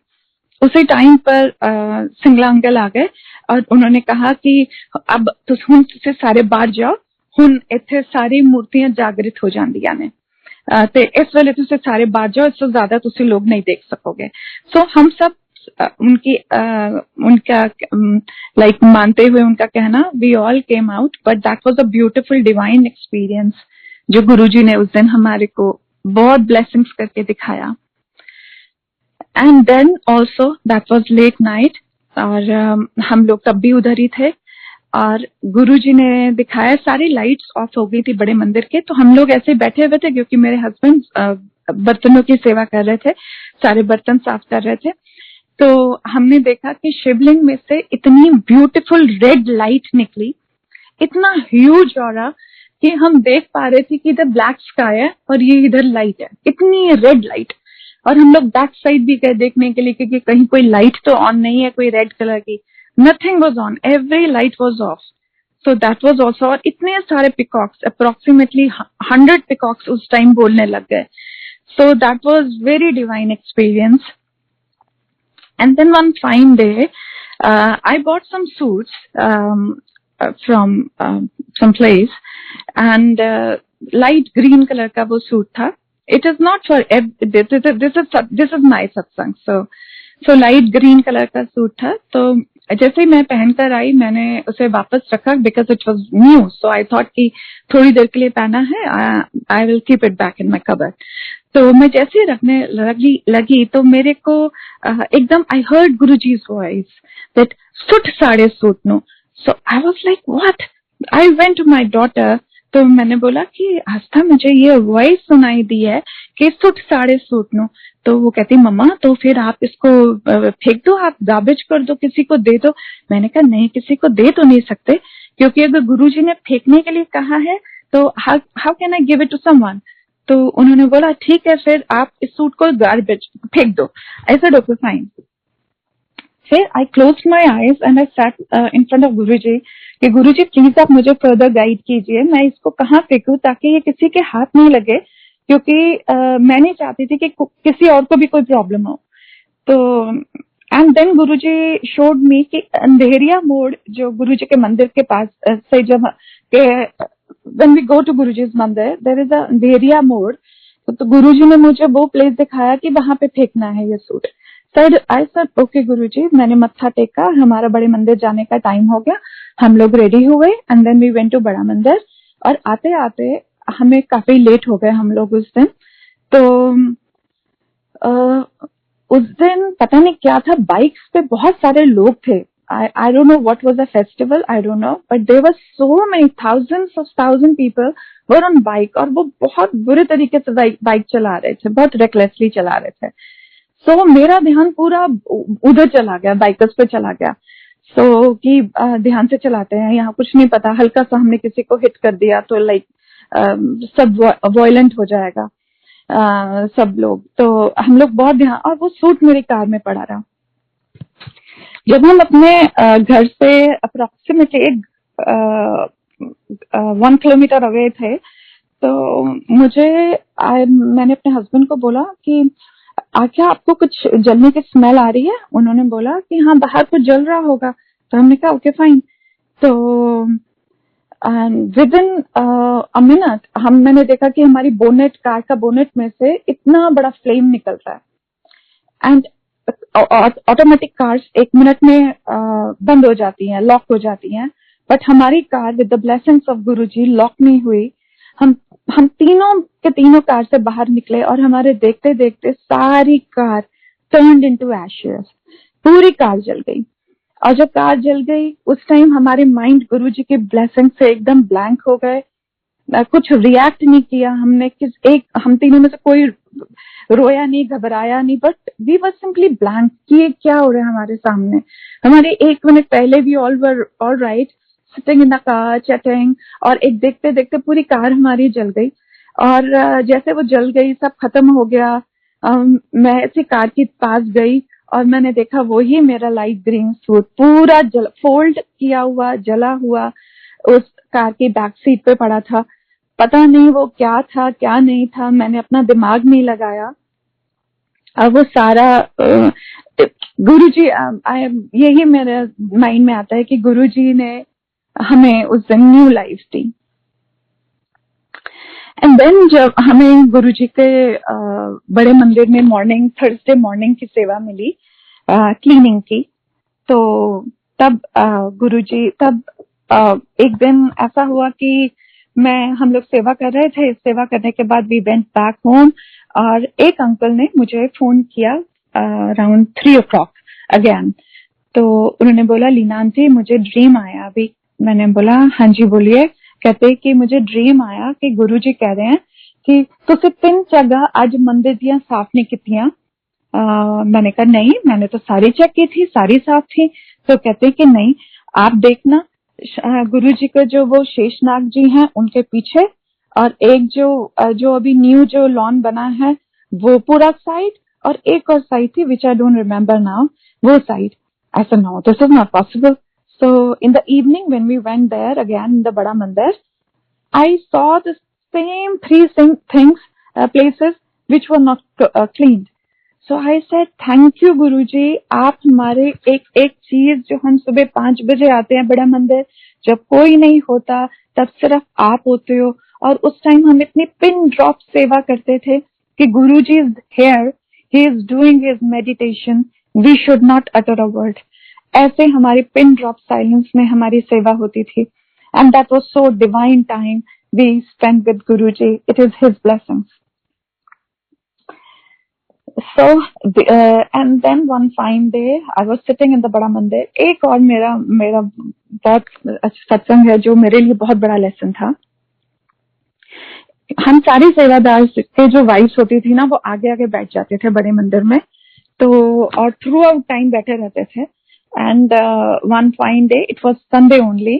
उसी टाइम पर सिंगला अंकल आ गए और उन्होंने कहा कि अब तुम से सारे बाहर जाओ, हुन इत्थे सारी मूर्तियां जागृत हो जांदियां ने, ते इस वेले तुसी सारे बाहर जाओ, इससे ज्यादा तुसी लोग नहीं देख सकोगे. सो हम सब उनका लाइक मानते हुए उनका कहना, we all came out. But that was a beautiful divine experience जो गुरुजी ने उस दिन हमारे को बहुत ब्लेसिंग्स करके दिखाया. And then also that was late night और हम लोग तब भी उधर ही थे और गुरुजी ने दिखाया, सारी लाइट्स ऑफ हो गई थी बड़े मंदिर के. तो हम लोग ऐसे बैठे हुए थे क्योंकि मेरे हस्बैंड बर्तनों की सेवा कर रहे थे, सारे बर्तन साफ कर रहे थे. तो हमने देखा कि शिवलिंग में से इतनी ब्यूटीफुल रेड लाइट निकली, इतना ह्यूज ऑरा कि हम देख पा रहे थे कि इधर ब्लैक स्काई है और ये इधर लाइट है, इतनी रेड लाइट. और हम लोग बैक साइड भी गए देखने के लिए कि कहीं कोई लाइट तो ऑन नहीं है, कोई रेड कलर की. Nothing was on, every light was of. So that was also. और इतने सारे पिकॉक्स, अप्रोक्सीमेटली 100 पिकॉक्स उस टाइम बोलने लग गए. So that was very divine experience. And then one fine day, I bought some suits from some place, and light green color का वो suit था. It is not for this is my satsang. So light green color का suit था. तो जैसे ही मैं पहनकर आई, मैंने उसे वापस रखा because it was new. So I thought कि थोड़ी देर के लिए पहना है, I will keep it back in my cupboard. तो मैं जैसे ही रखने लगी तो मेरे को एकदम I heard Guruji's voice that सुट साड़े सूट नो. So I was like, what? I went to my daughter. तो मैंने बोला कि आस्था, मुझे ये वॉइस सुनाई दी है कि सुट साड़े सूट नो. तो वो कहती, मम्मा तो फिर आप इसको फेंक दो, आप गार्बेज कर दो, किसी को दे दो. मैंने कहा नहीं, किसी को दे तो नहीं सकते, क्योंकि अगर गुरुजी ने फेंकने के लिए कहा है तो how can I give it to someone. तो उन्होंने बोला ठीक है, फिर आप इस सूट को गार्बेज फेंक दो. ऐसा डॉक्टर फाइन. फिर I close my eyes and I sat in front of Guruji कि गुरुजी प्लीज आप मुझे फर्दर गाइड कीजिए, मैं इसको कहाँ फेंकूं ताकि ये किसी के हाथ नहीं लगे, क्योंकि मैं नहीं चाहती थी कि किसी और को भी कोई प्रॉब्लम हो. तो and then Guruji showed me कि अंधेरिया मोड़, जो गुरुजी के मंदिर के पास से, जब when we go to Guruji's mandir there is a अंधेरिया मोड़. तो गुरुजी ने मुझे वो प्लेस दिखाया कि वहां पे फेंकना है ये सूट. आई सेड ओके गुरुजी. मैंने मत्था टेका, हमारा बड़े मंदिर जाने का टाइम हो गया, हम लोग रेडी हुए and then we went to Bada Mandir. और आते आते हमें काफी लेट हो गए हम लोग उस दिन. तो उस दिन पता नहीं क्या था, बाइक्स पे बहुत सारे लोग थे. I don't know what was the festival, I don't know, but there were so many thousand people were on bike, और वो बहुत बुरे तरीके से बाइक चला रहे थे, बहुत रेकलेसली चला रहे थे. So मेरा ध्यान पूरा उधर चला गया, बाइकर्स पे चला गया. So कि ध्यान से चलाते हैं, यहाँ कुछ नहीं पता, हल्का सा हमने किसी को हिट कर दिया तो लाइक सब वॉयलेंट हो जाएगा सब लोग. तो हम लोग बहुत ध्यान, और वो सूट मेरी कार में पड़ा रहा. जब हम अपने घर से अप्रोक्सीमेटली 1 किलोमीटर अवे थे, तो मैंने अपने हस्बैंड को बोला कि क्या आपको कुछ जलने की स्मेल आ रही है. उन्होंने बोला कि हाँ, बाहर कुछ जल रहा होगा. तो हमने कहा ओके फाइन. तो विद इन अ मिनट मैंने देखा कि हमारी कार का बोनेट में से इतना बड़ा फ्लेम निकल रहा है. एंड ऑटोमेटिक कार्स 1 मिनट में बंद हो जाती हैं, लॉक हो जाती हैं, बट हमारी car with the blessings of Guruji lock नहीं हुई. हम तीनों के तीनों कार से बाहर निकले, और हमारे देखते देखते सारी कार टर्न्ड इनटू एशेस. पूरी कार जल गई. और जब कार जल गई, उस टाइम हमारे माइंड गुरुजी की ब्लेसिंग से एकदम ब्लैंक हो गए. कुछ रिएक्ट नहीं किया हमने. हम तीनों में से कोई रोया नहीं, घबराया नहीं, but we were simply blank कि ये क्या हो रहा है हमारे सामने. हमारे 1 मिनट पहले भी all right, sitting in the car chatting, और एक देखते देखते पूरी कार हमारी जल गई. और जैसे वो जल गई, सब खत्म हो गया, मैं ऐसी कार के पास गई और मैंने देखा वही मेरा लाइट ग्रीन सूट पूरा फोल्ड किया हुआ, जला हुआ उस कार की बैक सीट पे पड़ा था. पता नहीं वो क्या था क्या नहीं था, मैंने अपना दिमाग नहीं लगाया. और वो सारा गुरुजी, यही मेरे माइंड में आता है कि गुरुजी ने हमें उस दिन न्यू लाइफ दी. एंड देन जब हमें गुरुजी के बड़े मंदिर में थर्सडे मॉर्निंग की सेवा मिली क्लीनिंग की, तो तब गुरुजी एक दिन ऐसा हुआ कि हम लोग सेवा कर रहे थे. सेवा करने के बाद वी वेंट बैक होम, और एक अंकल ने मुझे फोन किया अराउंड 3 o'clock अगेन. तो उन्होंने बोला, लीना आंटी मुझे ड्रीम आया अभी. मैंने बोला हाँ जी बोलिए. कहते कि मुझे ड्रीम आया कि गुरुजी कह रहे हैं कि तुसी 3 जगह आज मंदिर दियां साफ नहीं कीतियां. मैंने कहा नहीं, मैंने तो सारी चेक की थी, सारी साफ थी. तो कहते कि नहीं, आप देखना गुरुजी के जो वो शेषनाग जी हैं उनके पीछे, और एक जो अभी न्यू जो लॉन बना है वो पूरा साइड, और एक और साइड थी विच आई डोंट रिमेम्बर नाउ, वो side. I said no, this is not possible. So in the evening when we went there again in the Bada Mandir, I saw the same 3 things places which were not cleaned. So I said, thank you गुरुजी, आप हमारे एक एक चीज, जो हम सुबह 5 बजे आते हैं बड़ा मंदिर, जब कोई नहीं होता तब सिर्फ आप होते हो, और उस टाइम हम इतनी पिन ड्रॉप सेवा करते थे कि Guruji is here, he is doing his meditation, we should not utter a word. ऐसे हमारी पिन ड्रॉप साइलेंस में हमारी सेवा होती थी. And that was so divine time we spend with Guruji. It is his blessings. So, and then one fine day, I was sitting in the बड़ा मंदिर. एक और मेरा बहुत सत्संग है जो मेरे लिए बहुत बड़ा लेसन था. हम सारी सेवादार के जो वाइफ्स होती थी ना, वो आगे आगे बैठ जाते थे बड़े मंदिर में, तो और थ्रू आउट टाइम बैठे रहते थे. And one fine day, it was Sunday only,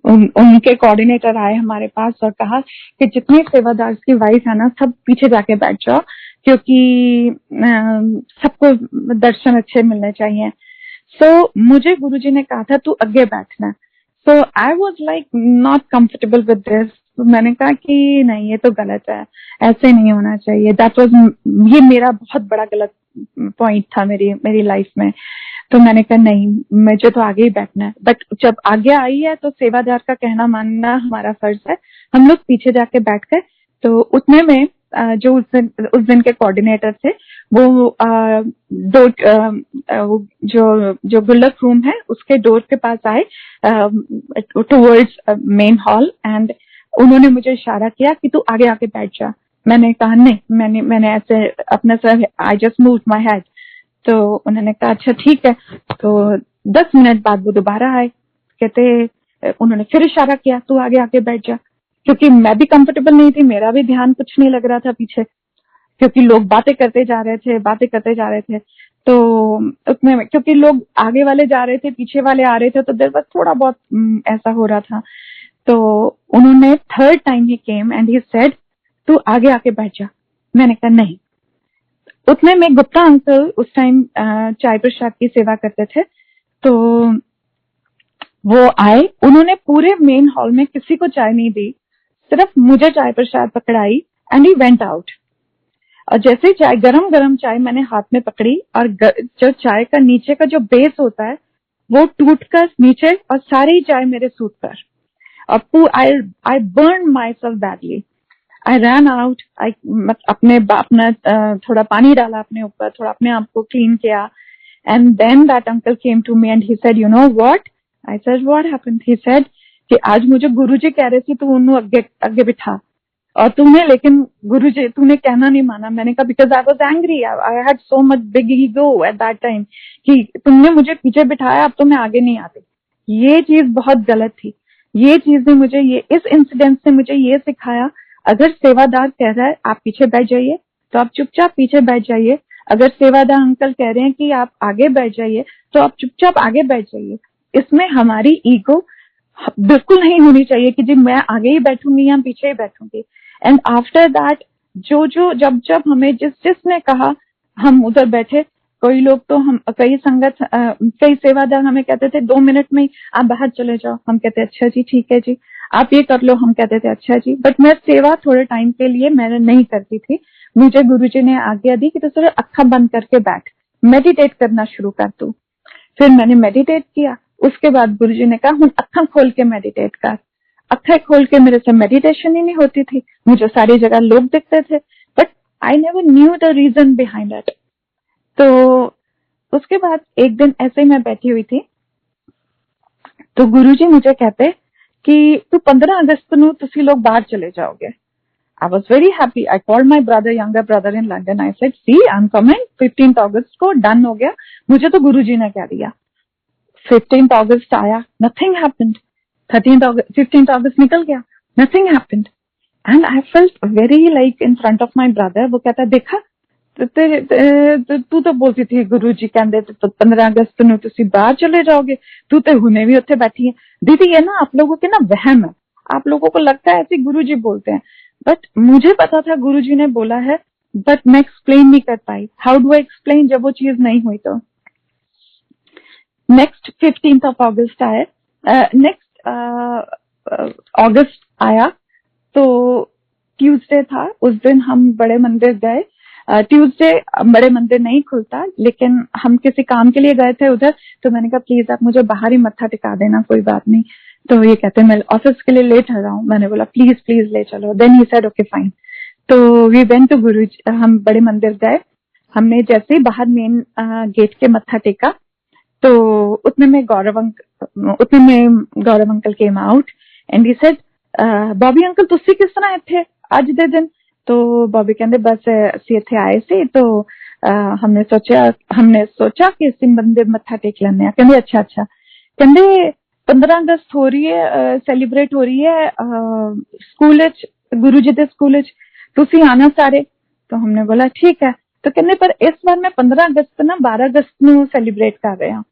उनके कोऑर्डिनेटर आए हमारे पास और कहा कि जितनी सेवादार की वाइफ है ना, सब पीछे जाके बैठ जाओ, क्योंकि सबको दर्शन अच्छे मिलने चाहिए. सो मुझे गुरुजी ने कहा था तू आगे बैठना. So I was like not comfortable with this. मैंने कहा कि नहीं, ये तो गलत है, ऐसे नहीं होना चाहिए. दैट वाज, ये मेरा बहुत बड़ा गलत पॉइंट था मेरी लाइफ में. तो मैंने कहा नहीं, मुझे तो आगे ही बैठना है. बट जब आगे आई है तो सेवादार का कहना मानना हमारा फर्ज है. हम लोग पीछे जाके बैठ गए. तो उतने में जो उस दिन के कोऑर्डिनेटर थे, वो जो गुल्लक रूम है उसके डोर के पास आए टुवर्ड्स मेन हॉल. एंड उन्होंने मुझे इशारा किया कि तू आगे आके बैठ जा. मैंने कहा नहीं, मैंने ऐसे अपने sir, I just moved my head. तो उन्होंने कहा अच्छा ठीक है. तो 10 मिनट बाद वो दोबारा आए. कहते, उन्होंने फिर इशारा किया तू आगे आके बैठ जा. क्योंकि मैं भी कंफर्टेबल नहीं थी, मेरा भी ध्यान कुछ नहीं लग रहा था पीछे, क्योंकि लोग बातें करते जा रहे थे. तो उतने में, क्योंकि लोग आगे वाले जा रहे थे, पीछे वाले आ रहे थे, तो देर बस थोड़ा बहुत ऐसा हो रहा था. तो उन्होंने third time he came and he said तू आगे आके बैठ जा. मैंने कहा नहीं. उतने में गुप्ता अंकल उस टाइम चाय प्रसाद की सेवा करते थे, तो वो आए. उन्होंने पूरे मेन हॉल में किसी को चाय नहीं दी, सिर्फ मुझे चाय प्रसाद पकड़ाई. And he went out. और जैसे ही चाय, गरम चाय मैंने हाथ में पकड़ी, और जो चाय का नीचे का जो बेस होता है वो टूटकर नीचे, और सारी चाय मेरे सूट पर. और I burn my self badly. I ran out. अपना थोड़ा पानी डाला अपने ऊपर, थोड़ा अपने आप को क्लीन किया. And then that uncle came to me and he said, you know what? I said what happened? He said कि आज मुझे गुरुजी कह रहे थे तू उन्हें आगे बिठा, और लेकिन गुरुजी तूने कहना नहीं माना. मैंने कहा because I was angry, I had so much big ego at that time कि तुमने मुझे पीछे बिठाया, अब तो मैं आगे नहीं आती. ये चीज बहुत गलत थी. ये चीज ने मुझे, ये इस इंसिडेंट से मुझे ये सिखाया, अगर सेवादार कह रहा है आप पीछे बैठ जाइए तो आप चुपचाप पीछे बैठ जाइए. अगर सेवादार अंकल कह रहे हैं कि आप आगे बैठ जाइए तो आप चुपचाप आगे बैठ जाइए. इसमें हमारी ईगो बिल्कुल नहीं होनी चाहिए कि जी मैं आगे ही बैठूंगी या पीछे ही बैठूंगी. एंड आफ्टर दैट जब हमें जिसने कहा हम उधर बैठे. कोई लोग तो कई सेवादार हमें कहते थे 2 मिनट में ही आप बाहर चले जाओ. हम कहते अच्छा जी ठीक है जी, आप ये कर लो. हम कहते थे अच्छा जी. बट मैं सेवा थोड़े टाइम के लिए मैंने नहीं करती थी. मुझे गुरुजी ने आज्ञा दी कि तो सिर्फ अक्खा बंद करके बैठ, मेडिटेट करना शुरू कर तू. फिर मैंने मेडिटेट किया. उसके बाद गुरुजी ने कहा अक्खा खोल के मेडिटेट कर. अक्खा खोल के मेरे से मेडिटेशन ही नहीं होती थी. मुझे सारी जगह लोग दिखते थे, but I never knew the reason behind it. तो उसके बाद एक दिन ऐसे ही मैं बैठी हुई थी, तो गुरुजी मुझे कहते कि तू 15 अगस्त ਨੂੰ ਤੁਸੀਂ लोग बाहर चले जाओगे. I was very happy. I called my brother, younger brother in London. I said, see, I'm coming. 15th अगस्त को डन हो गया. मुझे तो गुरुजी ने कह दिया. 15th अगस्त आया, nothing happened. 15th अगस्त निकल गया, nothing happened. And I felt very like in front of my brother. वो कहता देखा तू तो बोलती थी गुरुजी कहते तो 15 अगस्त ਨੂੰ ਤੁਸੀਂ बाहर चले जाओगे, तू तो हुने भी उत्थे बैठी है. दीदी ये ना आप लोगों के ना वहम है, आप लोगों को लगता है ऐसे गुरुजी बोलते हैं. बट मुझे पता था गुरुजी ने बोला है, बट मैं एक्सप्लेन नहीं कर पाई. हाउ डू आई एक्सप्लेन जब वो चीज नहीं हुई. तो नेक्स्ट 15th of August आया. नेक्स्ट अगस्त आया तो ट्यूसडे था, उस दिन हम बड़े मंदिर गए। ट्यूसडे बड़े मंदिर नहीं खुलता, लेकिन हम किसी काम के लिए गए थे उधर, तो मैंने कहा प्लीज आप मुझे बाहर ही मत्था टिका देना, कोई बात नहीं। तो ये कहते मैं ऑफिस के लिए लेट हो रहा हूँ। मैंने बोला प्लीज प्लीज ले चलो। Then he said okay fine. तो वी वेंट टू गुरुजी, हम बड़े मंदिर गए। हमने जैसे ही बाहर मेन गेट के मत्था टेका, तो उतने में Gaurav uncle came out and he said Bobby uncle तुसी किस तरह इत्थे अज दे दिन। तो बॉबी कहते बस असी इत्थे आए सी, तो हमने सोचा कि इसी मंदिर मत्था टेक लेने। कहते अच्छा अच्छा। कहते 15 अगस्त हो रही है, सेलिब्रेट हो रही है स्कूल गुरु जी के स्कूल, तुसी आना सारे। तो हमने बोला ठीक है। तो कहते पर इस बार मैं 15 अगस्त ना 12 अगस्त ਨੂੰ सेलिब्रेट कर रहे हैं,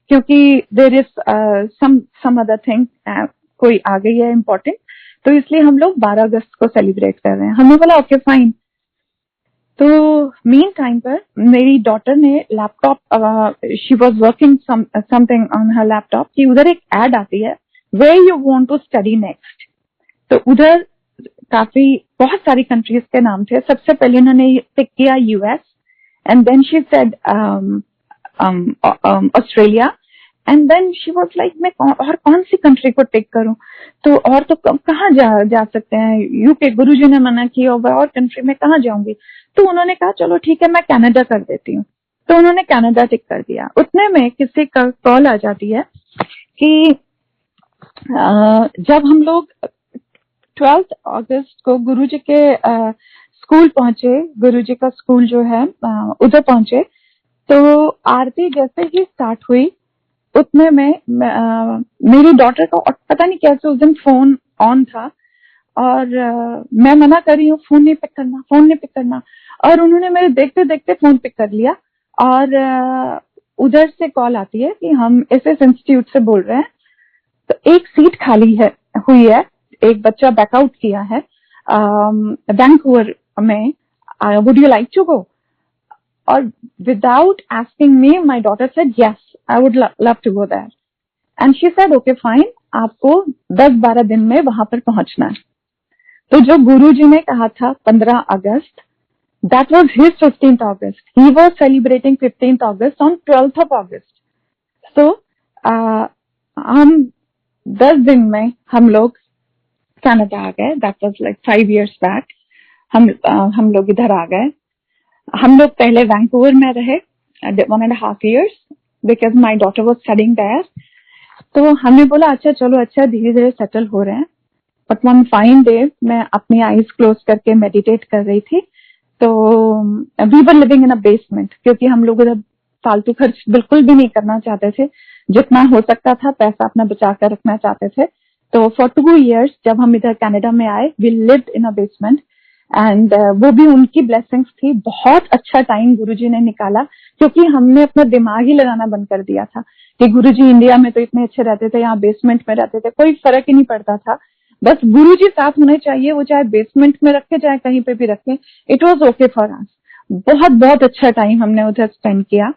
क्योंकि there is some other thing, कोई आ गई है इम्पोर्टेंट, तो इसलिए हम लोग 12 अगस्त को सेलिब्रेट कर रहे हैं। हमने बोला ओके फाइन। तो मीन टाइम पर मेरी डॉटर ने laptop, she was working something on her laptop, कि उधर एक एड आती है where you want to study next. तो उधर काफी बहुत सारी कंट्रीज के नाम थे। सबसे पहले उन्होंने पिक किया US, and then she said Australia, and then she was like मैं और कौन सी कंट्री को टिक करूं, तो और तो कहाँ जा सकते हैं, यूके। गुरुजी ने मना किया और कंट्री में कहाँ जाऊंगी। तो उन्होंने कहा चलो ठीक है मैं कनाडा कर देती हूँ। तो उन्होंने कनाडा टिक कर दिया। उतने में किसी का कॉल आ जाती है कि जब हम लोग 12 अगस्त को गुरुजी के स्कूल पहुंचे, गुरुजी का स्कूल जो है उधर पहुंचे, तो आरती जैसे ही स्टार्ट हुई उतने में मेरी डॉटर का पता नहीं कैसे उस दिन फोन ऑन था, और मैं मना कर रही हूँ फोन नहीं पिक करना, और उन्होंने मेरे देखते देखते फोन पिक कर लिया। और उधर से कॉल आती है कि हम इस इंस्टीट्यूट से बोल रहे हैं, तो एक सीट खाली हुई है, एक बच्चा बैकआउट किया है वैंकूवर में, would you like to go. और without asking me my daughter said yes I would love to go there, and she said okay fine, आपको 10-12 दिन में वहां पर पहुंचना है। तो जो गुरुजी ने कहा था 15 अगस्त, that was his 15th August. He was celebrating 15th August on 12th of August. So हम 10 दिन में हम लोग कनाडा आ गए। That was like 5 years back. हम लोग इधर आ गए। हम लोग पहले वैंकूवर में रहे 1.5 years because my daughter was studying there. तो हमने बोला अच्छा चलो, अच्छा धीरे धीरे सेटल हो रहे हैं। बट वन फाइन डे मैं अपनी आईज क्लोज करके मेडिटेट कर रही थी, तो we were living in a basement, क्योंकि हम लोग इधर फालतू खर्च बिल्कुल भी नहीं करना चाहते थे, जितना हो सकता था पैसा अपना बचा कर रखना चाहते थे। तो फॉर 2 years जब हम इधर कनाडा में आए, we lived in a basement, and वो भी उनकी ब्लेसिंग्स थी। बहुत अच्छा टाइम गुरुजी ने निकाला, क्योंकि हमने अपना दिमाग ही लगाना बंद कर दिया था कि गुरुजी इंडिया में तो इतने अच्छे रहते थे, यहाँ बेसमेंट में रहते थे, कोई फर्क ही नहीं पड़ता था। बस गुरुजी साथ होने चाहिए, वो चाहे बेसमेंट में रखे चाहे कहीं पे भी रखे, it was okay for us. बहुत बहुत अच्छा टाइम हमने उधर स्पेंड किया।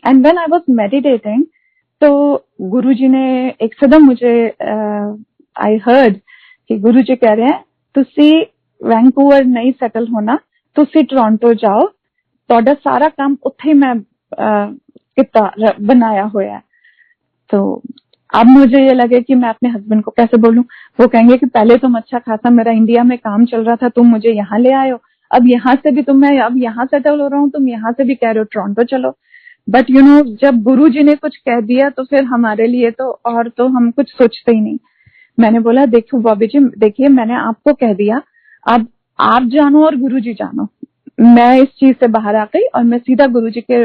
And when I was meditating, तो गुरुजी ने एकदम मुझे आई हर्ड कि गुरुजी कह रहे हैं तुसी वैंकूवर नहीं सेटल होना, तुसी टोरंटो जाओ, तोड़ा सारा काम उत्थे मैं किता बनाया हुआ है। तो अब मुझे ये लगे कि मैं अपने हस्बैंड को कैसे बोलूं। वो कहेंगे कि पहले तुम अच्छा खासा मेरा इंडिया में काम चल रहा था, तुम मुझे यहाँ ले आए हो, अब यहाँ से भी मैं अब यहाँ सेटल हो रहा हूँ, तुम यहाँ से भी कह रहे हो टोरंटो चलो। बट यू नो, जब गुरुजी ने कुछ कह दिया तो फिर हमारे लिए तो और तो हम कुछ सोचते ही नहीं। मैंने बोला देखो बॉबी जी, देखिए मैंने आपको कह दिया, अब आप जानो और गुरुजी जानो। मैं इस चीज से बाहर आ गई और मैं सीधा गुरुजी के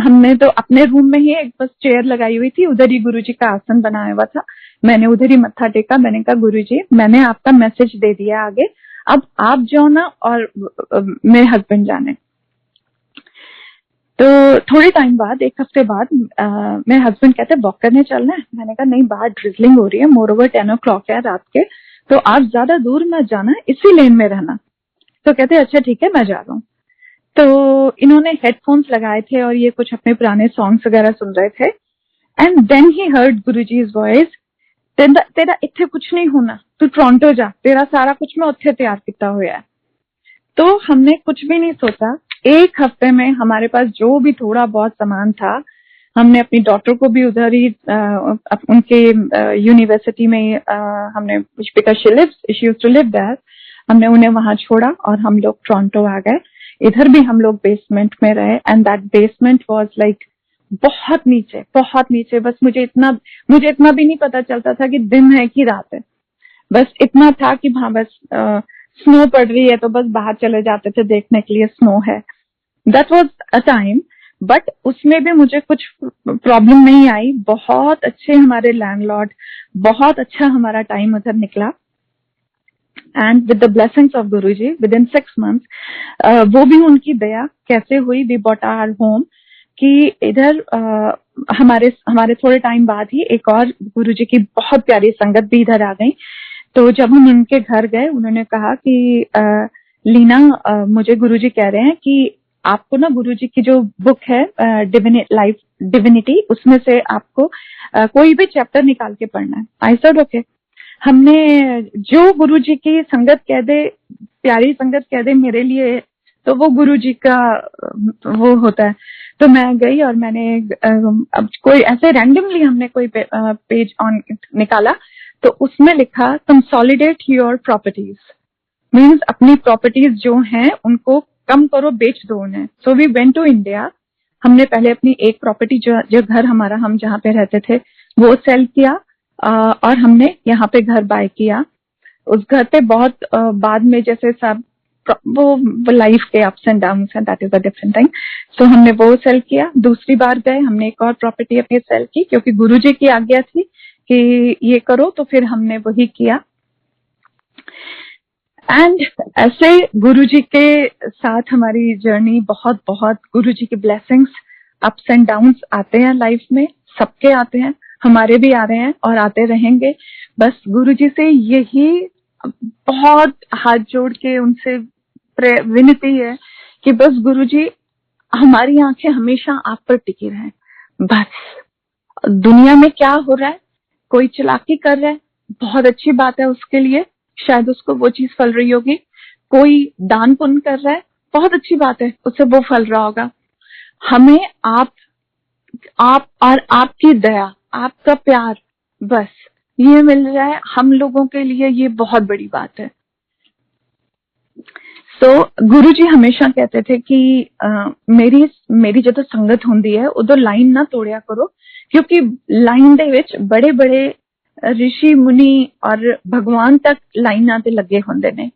हमने तो अपने रूम में ही एक बस चेयर लगाई हुई थी, उधर ही गुरुजी का आसन बनाया हुआ था, मैंने उधर ही मत्था टेका। मैंने कहा गुरुजी मैंने आपका मैसेज दे दिया आगे, अब आप जाओ ना और मेरे हस्बैंड जाने। तो थोड़े टाइम बाद, 1 हफ्ते बाद मेरे हस्बैंड कहते वॉक करने चलना है। मैंने कहा नहीं, बाहर ड्रिजलिंग हो रही है, मोर ओवर 10 o'clock है रात के, तो आप ज्यादा दूर मत जाना, इसी लेन में रहना। तो कहते अच्छा ठीक है मैं जा रहा हूँ। तो इन्होंने हेडफोन्स लगाए थे और ये कुछ अपने पुराने सॉन्ग्स वगैरह सुन रहे थे। And then he heard Guruji's voice तेरा इत्थे कुछ नहीं होना, तू टोरंटो जा, तेरा सारा कुछ मैं उत्थे तैयार किया हुआ है। तो हमने कुछ भी नहीं सोचा, एक हफ्ते में हमारे पास जो भी थोड़ा बहुत सामान था, हमने अपनी डॉटर को भी उधर ही उनके यूनिवर्सिटी में हमने, because she used to live there, हमने उन्हें वहां छोड़ा और हम लोग टोरंटो आ गए। इधर भी हम लोग बेसमेंट में रहे, and that basement was like बहुत नीचे, बहुत नीचे। बस मुझे इतना भी नहीं पता चलता था कि दिन है कि रात है। बस इतना था कि हाँ बस स्नो पड़ रही है तो बस बाहर चले जाते थे देखने के लिए स्नो है। That was a time, but उसमें भी मुझे कुछ प्रॉब्लम नहीं आई। बहुत अच्छे हमारे लैंडलॉर्ड, बहुत अच्छा हमारा टाइम उधर निकला। And with the blessings of Guruji with in 6 months, वो भी उनकी दया कैसे हुई, वी बॉट आवर होम, कि इधर हमारे थोड़े टाइम बाद ही एक और गुरुजी की बहुत प्यारी संगत भी इधर आ गई। तो जब हम उनके घर गए, उन्होंने कहा कि लीना, मुझे गुरुजी कह रहे हैं कि आपको ना गुरुजी की जो बुक है लाइफ डिविनिटी, उसमें से आपको कोई भी चैप्टर निकाल के पढ़ना है। I said okay. हमने जो गुरुजी की संगत कह दे, प्यारी संगत कह दे मेरे लिए, तो वो गुरुजी का वो होता है। तो मैं गई और मैंने अब कोई ऐसे रैंडमली हमने कोई पेज ऑन निकाला, तो उसमें लिखा कंसोलिडेट योर प्रॉपर्टीज, मीन्स अपनी प्रॉपर्टीज जो हैं उनको कम करो, बेच दो उन्हें। So we went to India. हमने पहले अपनी एक प्रॉपर्टी जो घर हमारा, हम जहाँ पे रहते थे, वो सेल किया, और हमने यहाँ पे घर बाय किया। उस घर पे बहुत बाद में जैसे सब वो लाइफ के अप्स एंड डाउन्स हैं, that is a different thing. So हमने वो सेल किया। दूसरी बार गए, हमने एक और प्रॉपर्टी अपनी सेल की, क्योंकि गुरुजी की आज्ञा थी कि ये करो, तो फिर हमने वही किया। एंड ऐसे गुरुजी के साथ हमारी जर्नी, बहुत बहुत गुरुजी की ब्लेसिंग्स, अप्स एंड डाउन्स आते हैं लाइफ में, सबके आते हैं, हमारे भी आ रहे हैं और आते रहेंगे। बस गुरुजी से यही बहुत हाथ जोड़ के उनसे विनती है कि बस गुरुजी हमारी आंखें हमेशा आप पर टिकी रहें। बस दुनिया में क्या हो रहा है, कोई चालाकी कर रहा है, बहुत अच्छी बात है उसके लिए, शायद उसको वो चीज फल रही होगी। कोई दान पुण्य कर रहा है, बहुत अच्छी बात है, उससे वो फल रहा होगा। हमें आप और आपकी दया, आपका प्यार, बस ये मिल रहा है हम लोगों के लिए, ये बहुत बड़ी बात है। तो गुरुजी हमेशा कहते थे कि मेरी जो संगत होंदी है उधर लाइन ना तोड़िया करो, क्योंकि लाइन दे विच बड़े बड़े ऋषि मुनि और भगवान तक लाइना ते लगे होंदे ने।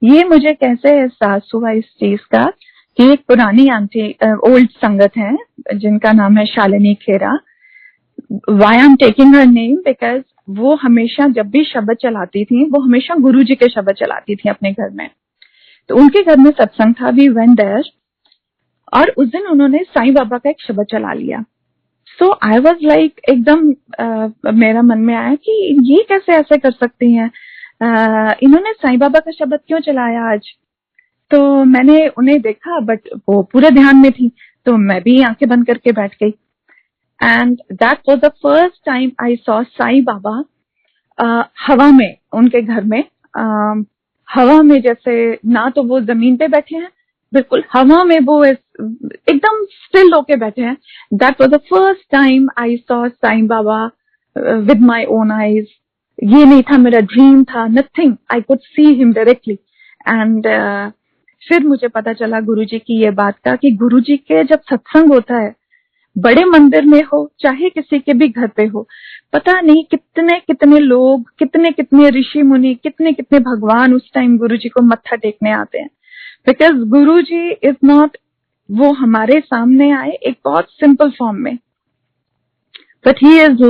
ये मुझे कैसे एहसास हुआ इस चीज का कि एक पुरानी आंटी, ओल्ड संगत है जिनका नाम है Shalini Khera. Why I am taking her name, because वो हमेशा जब भी शब्द चलाती थी, वो हमेशा गुरुजी के शब्द चलाती थी अपने घर में। तो उनके घर में सत्संग था, वी वेंट देयर, और उस दिन उन्होंने साईं बाबा का एक शब्द चला लिया। सो आई वाज लाइक, एकदम मेरा मन में आया कि ये कैसे ऐसे कर सकती हैं, इन्होंने साईं बाबा का शब्द क्यों चलाया आज। तो मैंने उन्हें देखा, बट वो पूरे ध्यान में थी, तो मैं भी आंखें बंद करके बैठ गई। And that was the first time I saw Sai Baba हवा में, उनके घर में, हवा में, जैसे ना तो वो जमीन पे बैठे हैं, बिल्कुल हवा में वो एकदम स्टिल होके बैठे हैं। That was the first time I saw Sai Baba with my own eyes. ये नहीं था मेरा ड्रीम था, nothing, I could see him directly. एंड फिर मुझे पता चला गुरुजी की ये बात का, कि गुरुजी के जब सत्संग होता है, बड़े मंदिर में हो चाहे किसी के भी घर पे हो, पता नहीं कितने कितने लोग, कितने कितने ऋषि मुनि, कितने कितने भगवान उस टाइम गुरुजी को मत्था टेकने आते हैं। बिकॉज गुरुजी इज नॉट, वो हमारे सामने आए एक बहुत सिंपल फॉर्म में, but he is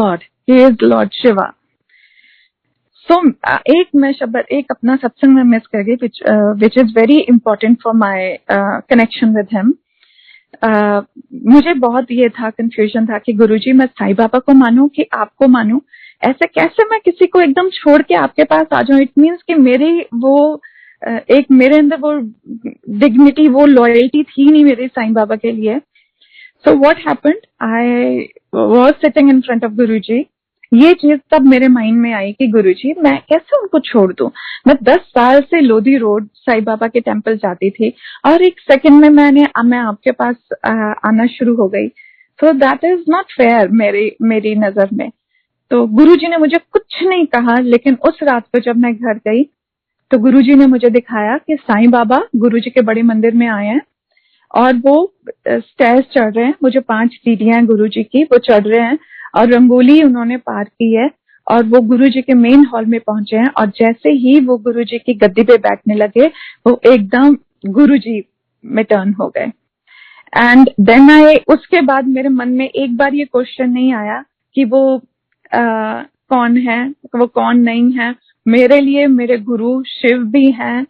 Lord Shiva. So एक अपना सत्संग में मिस कर गई, which is very important for my connection with him. मुझे बहुत ये था, कंफ्यूजन था कि गुरुजी मैं साईं बाबा को मानूं कि आपको मानूं, ऐसे कैसे मैं किसी को एकदम छोड़ के आपके पास आ जाऊं। इट मीन्स कि मेरी वो एक मेरे अंदर वो डिग्निटी, वो लॉयल्टी थी नहीं मेरे साईं बाबा के लिए। So what happened, I was sitting in front of Guruji ये चीज तब मेरे माइंड में आई कि गुरुजी मैं कैसे उनको छोड़ दूं। मैं 10 साल से लोधी रोड साईं बाबा के टेम्पल जाती थी और एक सेकंड में मैं आपके पास आना शुरू हो गई। So that is not fair मेरी नजर में। तो गुरुजी ने मुझे कुछ नहीं कहा, लेकिन उस रात को जब मैं घर गई तो गुरुजी ने मुझे दिखाया कि साईं बाबा गुरुजी के बड़े मंदिर में आए हैं और वो स्टेयर्स चढ़ रहे हैं। वो जो 5 सीढ़ियां हैं गुरुजी की, वो चढ़ रहे हैं और रंगोली उन्होंने पार की है और वो गुरुजी के मेन हॉल में पहुंचे हैं। और जैसे ही वो गुरुजी की गद्दी पे बैठने लगे, वो एकदम गुरुजी में टर्न हो गए। एंड देन उसके बाद मेरे मन में एक बार ये क्वेश्चन नहीं आया कि वो कौन है, वो कौन नहीं है। मेरे लिए मेरे गुरु शिव भी हैं,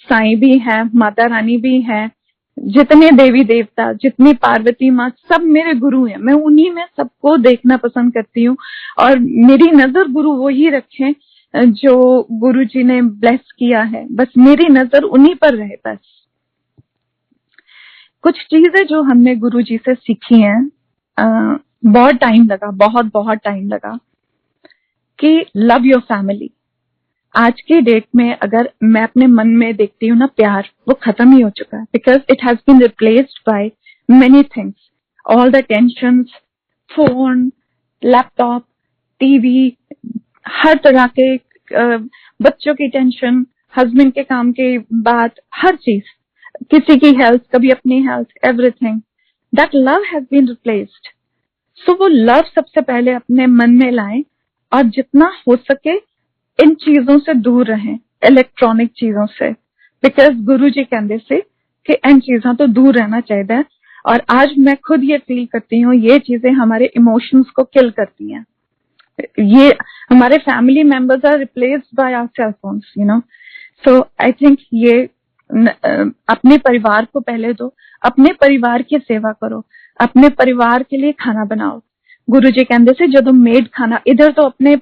साईं भी हैं, माता रानी भी हैं, जितने देवी देवता, जितनी पार्वती माँ, सब मेरे गुरु हैं। मैं उन्हीं में सबको देखना पसंद करती हूँ और मेरी नजर गुरु वो ही रखें जो गुरु जी ने ब्लेस किया है। बस मेरी नजर उन्हीं पर रहे। बस कुछ चीजें जो हमने गुरु जी से सीखी हैं, बहुत टाइम लगा, बहुत टाइम लगा कि लव योर फैमिली। आज की डेट में अगर मैं अपने मन में देखती हूँ ना, प्यार वो खत्म ही हो चुका है, because it has been replaced by many things. All the tensions, phone, laptop, TV, हर तरह के बच्चों की टेंशन, हस्बैंड के काम के बात, हर चीज, किसी की हेल्थ, कभी अपनी health, everything. That love has been replaced. So वो लव सबसे पहले अपने मन में लाएं और जितना हो सके इन चीजों से दूर रहें, इलेक्ट्रॉनिक चीजों से, बिकॉज गुरु जी कहते से कि इन चीजों तो दूर रहना चाहिए। और आज मैं खुद ये फील करती हूँ, ये चीजें हमारे इमोशंस को किल करती हैं। ये हमारे family members are replaced by our cell phones, you know. So I think ये अपने परिवार को पहले दो, अपने परिवार की सेवा करो, अपने परिवार के लिए खाना बनाओ। गुरु जी कहते से जो मेड खाना, इधर तो अपने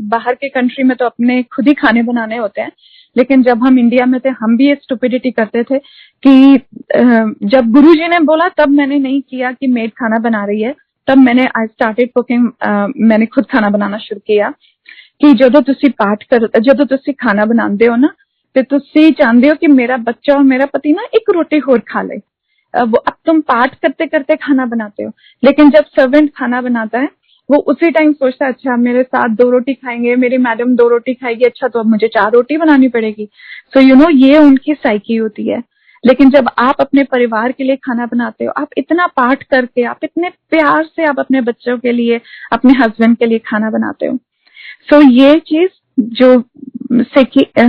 बाहर के कंट्री में तो अपने खुद ही खाने बनाने होते हैं, लेकिन जब हम इंडिया में थे हम भी ये स्टुपिडिटी करते थे कि जब गुरु जी ने बोला तब मैंने नहीं किया कि मेड खाना बना रही है, तब मैंने आई स्टार्टेड कुकिंग। मैंने खुद खाना बनाना शुरू किया कि ਜਦੋਂ ਤੁਸੀਂ ਪਾਠ ਕਰ, ਜਦੋਂ ਤੁਸੀਂ ਖਾਣਾ ਬਣਾਉਂਦੇ ਹੋ ਨਾ, ਤੇ ਤੁਸੀਂ ਚਾਹੁੰਦੇ हो कि मेरा बच्चा और मेरा पति ना एक रोटी और खा ले। वो अब तुम पाठ करते करते खाना बनाते हो, लेकिन जब सर्वेंट खाना बनाता है वो उसी टाइम सोचता है अच्छा मेरे साथ 2 रोटी खाएंगे, मेरी मैडम 2 रोटी खाएगी, अच्छा तो अब मुझे 4 रोटी बनानी पड़ेगी। सो यू नो, ये उनकी साइकी होती है। लेकिन जब आप अपने परिवार के लिए खाना बनाते हो, आप इतना पाठ करके, आप इतने प्यार से आप अपने बच्चों के लिए, अपने हस्बैंड के लिए खाना बनाते हो। सो ये चीज जो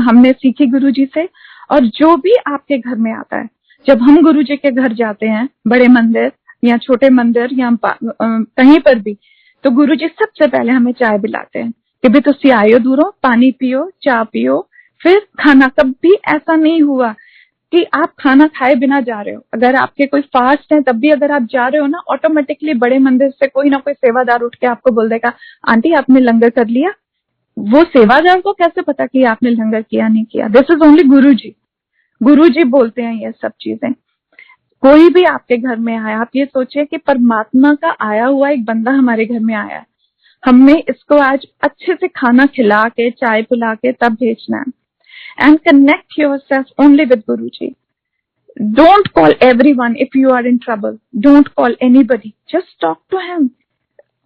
हमने सीखी गुरु जी से, और जो भी आपके घर में आता है, जब हम गुरु जी के घर जाते हैं, बड़े मंदिर या छोटे मंदिर या कहीं पर भी, तो गुरु जी सबसे पहले हमें चाय पिलाते हैं कि भी तुसी आयो दूरों, पानी पियो, चाय पियो, फिर खाना। कभी ऐसा नहीं हुआ कि आप खाना खाए बिना जा रहे हो। अगर आपके कोई फास्ट है तब भी अगर आप जा रहे हो ना, ऑटोमेटिकली बड़े मंदिर से कोई ना कोई सेवादार उठ के आपको बोल देगा आंटी आपने लंगर कर लिया। वो सेवादार को कैसे पता कि आपने लंगर किया नहीं किया? दिस इज ओनली गुरु जी। गुरु जी बोलते हैं ये सब चीजें। कोई भी आपके घर में आया, आप ये सोचिए कि परमात्मा का आया हुआ एक बंदा हमारे घर में आया है, हमने इसको आज अच्छे से खाना खिला के, चाय पिला के तब भेजना है। And connect yourself only with Guruji. Don't call everyone if you are in trouble. Don't call anybody. Just talk to him.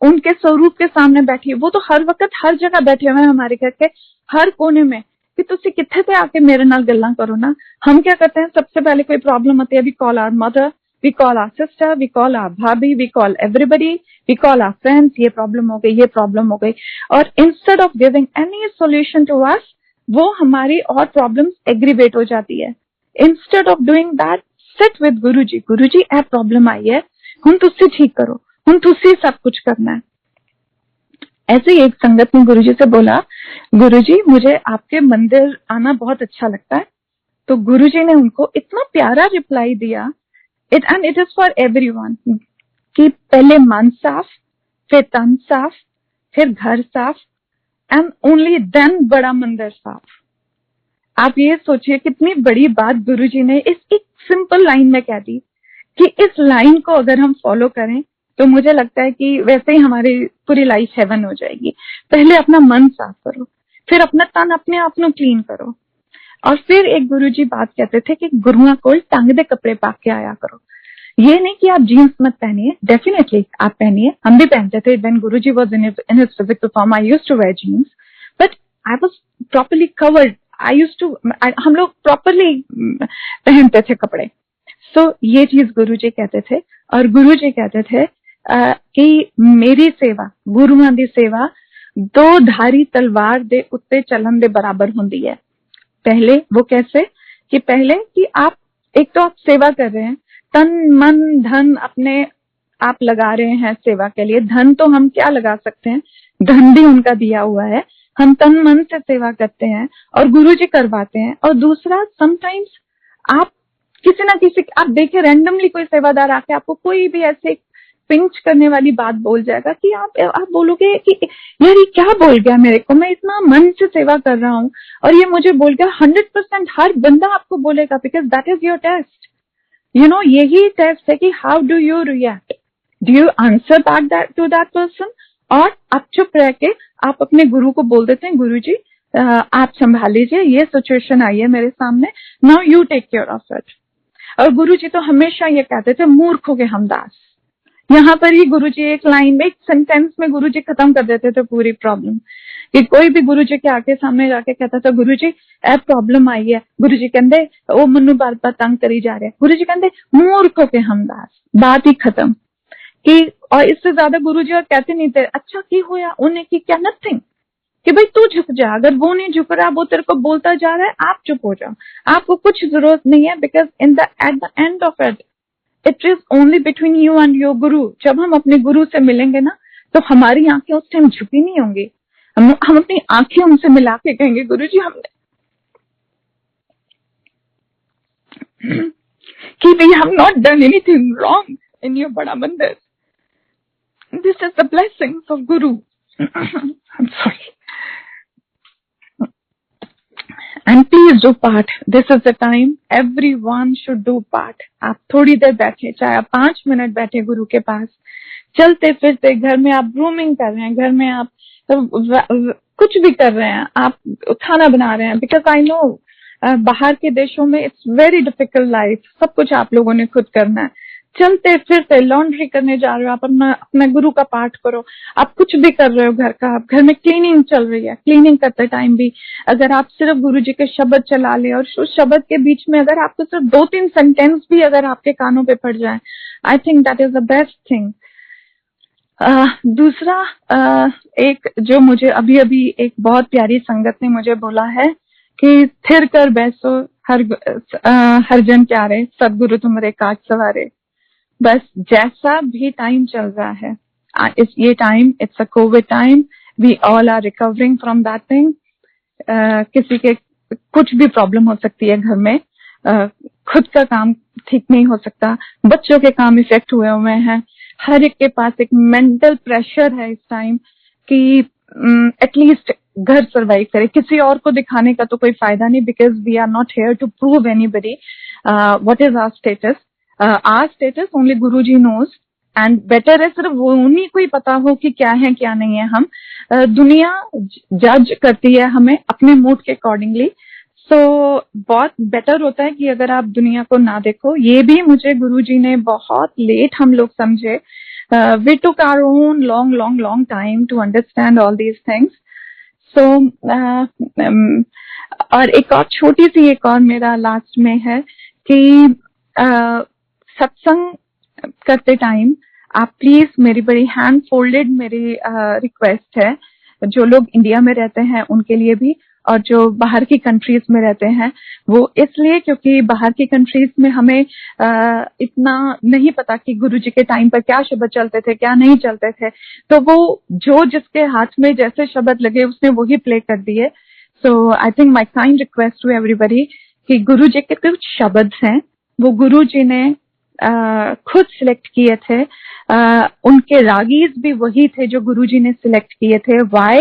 उनके स्वरूप के सामने बैठिए। वो तो हर वक्त हर जगह बैठे हुए हैं, हमारे घर के हर कोने में, कि तुसी किथे पे आके मेरे नाल गल्लां करो ना। हम क्या करते हैं, सबसे पहले कोई प्रॉब्लम होती है, we call our mother, we call our sister, we call our bhabhi, we call everybody, we call our friends, ये प्रॉब्लम हो गई, ये प्रॉब्लम हो गई। और instead of giving any solution to us, वो हमारी और प्रॉब्लम्स एग्रीवेट हो जाती है। Instead of doing that, sit with Guruji. Guruji ए प्रॉब्लम आई है, हम तुसी ठीक करो, हम तुसी सब कुछ करना है। ऐसे ही एक संगत ने गुरुजी से बोला, गुरुजी मुझे आपके मंदिर आना बहुत अच्छा लगता है। तो गुरुजी ने उनको इतना प्यारा रिप्लाई दिया, and it is for everyone, कि पहले मन साफ, फिर तन साफ, फिर घर साफ, एंड ओनली देन बड़ा मंदिर साफ। आप ये सोचिए कितनी बड़ी बात गुरुजी ने इस एक सिंपल लाइन में कह दी, कि इस लाइन को अगर हम फॉलो करें तो मुझे लगता है कि वैसे ही हमारी पूरी लाइफ हेवन हो जाएगी। पहले अपना मन साफ करो, फिर अपना तन अपने आप को क्लीन करो। और फिर एक गुरुजी बात कहते थे कि गुरुआ को टांग दे कपड़े पा के आया करो। ये नहीं कि आप जीन्स मत पहनिए, डेफिनेटली आप पहनिए, हम भी पहनते थे। When Guruji was in his physical form I used to wear jeans, but I was properly covered. हम लोग प्रॉपर्ली पहनते थे कपड़े। सो ये चीज गुरुजी कहते थे। और गुरुजी कहते थे कि मेरी सेवा, गुरुआं दी सेवा दो धारी तलवार दे उत्ते चलन दे बराबर होंदी है। पहले वो कैसे कि पहले कि आप एक तो आप सेवा कर रहे हैं, तन मन धन अपने आप लगा रहे हैं सेवा के लिए। धन तो हम क्या लगा सकते हैं, धन भी उनका दिया हुआ है, हम तन मन से सेवा करते हैं और गुरुजी करवाते हैं। और दूसरा, समटाइम्स आप किसी ना किसी, आप देखिए रैंडमली कोई सेवादार आके आपको कोई भी ऐसे पिंच करने वाली बात बोल जाएगा कि आप बोलोगे कि यार ये क्या बोल गया मेरे को, मैं इतना मन से सेवा कर रहा हूँ और ये मुझे बोल गया। 100% हर बंदा आपको बोलेगा, because that is your test. You know, यही टेस्ट है कि how do you react, do you answer back to that person, और आप चुप रह के आप अपने गुरु को बोल देते हैं, गुरु जी आप संभाल लीजिए, ये सिचुएशन आई है मेरे सामने, now you take care of it. और गुरु जी तो हमेशा ये कहते थे, मूर्खों के हमदास। यहाँ पर ही गुरुजी एक लाइन में, एक सेंटेंस में गुरुजी खत्म कर देते थे पूरी प्रॉब्लम। कि कोई भी गुरुजी के आगे सामने जाके कहता था, गुरुजी ए प्रॉब्लम आई है, गुरुजी कहते वो मनु बार बार तंग करी जा रहे हैं, गुरुजी कहते मूर्खों के हमदास, बात ही खत्म। कि और इससे ज्यादा गुरुजी और कहते नहीं थे। अच्छा की होया उन्हें की क्या, नथिंग, कि भाई तू झुक जा, अगर वो नहीं झुक रहा, वो तेरे को बोलता जा रहा है, आप चुप हो जाओ, आपको कुछ जरूरत नहीं है। Because at the end of it is only between you and your गुरु। जब हम अपने गुरु से मिलेंगे ना, तो हमारी आंखें उस टाइम झुकी नहीं होंगी, हम अपनी आंखें उनसे मिला के कहेंगे, गुरु जी हमने कि we have not done anything wrong in your Bada Mandir, this is the blessings of Guru. I'm sorry. And please do part. This is the time everyone should do part. आप थोड़ी देर बैठे, चाहे आप 5 मिनट बैठे गुरु के पास, चलते फिरते, घर में आप ग्रूमिंग कर रहे हैं, घर में आप कुछ भी कर रहे हैं, आप खाना बना रहे हैं। बिकॉज आई नो बाहर के देशों में इट्स वेरी डिफिकल्ट लाइफ, सब कुछ आप लोगों ने खुद करना है। चलते फिरते लॉन्ड्री करने जा रहे हो, आप अपना गुरु का पाठ करो। आप कुछ भी कर रहे हो घर का, आप घर में क्लीनिंग चल रही है, क्लीनिंग करते टाइम भी अगर आप सिर्फ गुरु जी के शब्द चला ले, और उस शब्द के बीच में अगर आपको सिर्फ 2-3 सेंटेंस भी अगर आपके कानों पे पड़ जाए, आई think that is the best thing. दूसरा, एक जो मुझे अभी अभी एक बहुत प्यारी संगत ने मुझे बोला है कि थिर कर बैसो हर जन प्यारे, सदगुरु तुम्हारे काज सवारे। बस जैसा भी टाइम चल रहा है, ये time, it's a covid time, we all are recovering from that thing. किसी के कुछ भी प्रॉब्लम हो सकती है घर में, खुद का काम ठीक नहीं हो सकता, बच्चों के काम इफेक्ट हुए हैं, हर एक के पास एक मेंटल प्रेशर है इस टाइम कि एटलीस्ट घर सर्वाइव करे। किसी और को दिखाने का तो कोई फायदा नहीं, because we are not here to prove anybody what is our status. Our status only Guruji knows, and better है सिर्फ वो उन्हीं को ही पता हो कि क्या है क्या नहीं है। हम दुनिया जज करती है हमें अपने मूड के अकॉर्डिंगली। सो बहुत बेटर होता है कि अगर आप दुनिया को ना देखो। ये भी मुझे गुरुजी ने बहुत लेट हम लोग समझे। We took our own long time to understand all these things. So और एक और छोटी सी एक और मेरा लास्ट में है कि सत्संग करते टाइम आप प्लीज, मेरी बड़ी हैंड फोल्डेड मेरी रिक्वेस्ट है, जो लोग इंडिया में रहते हैं उनके लिए भी, और जो बाहर की कंट्रीज में रहते हैं वो इसलिए क्योंकि बाहर की कंट्रीज में हमें इतना नहीं पता कि गुरुजी के टाइम पर क्या शब्द चलते थे क्या नहीं चलते थे, तो वो जो जिसके हाथ में जैसे शब्द लगे उसने वही प्ले कर दिए। So I think my kind request to everybody कि गुरुजी के कुछ शब्द हैं वो गुरुजी ने खुद सिलेक्ट किए थे। उनके रागीज भी वही थे जो गुरुजी ने सिलेक्ट किए थे। Why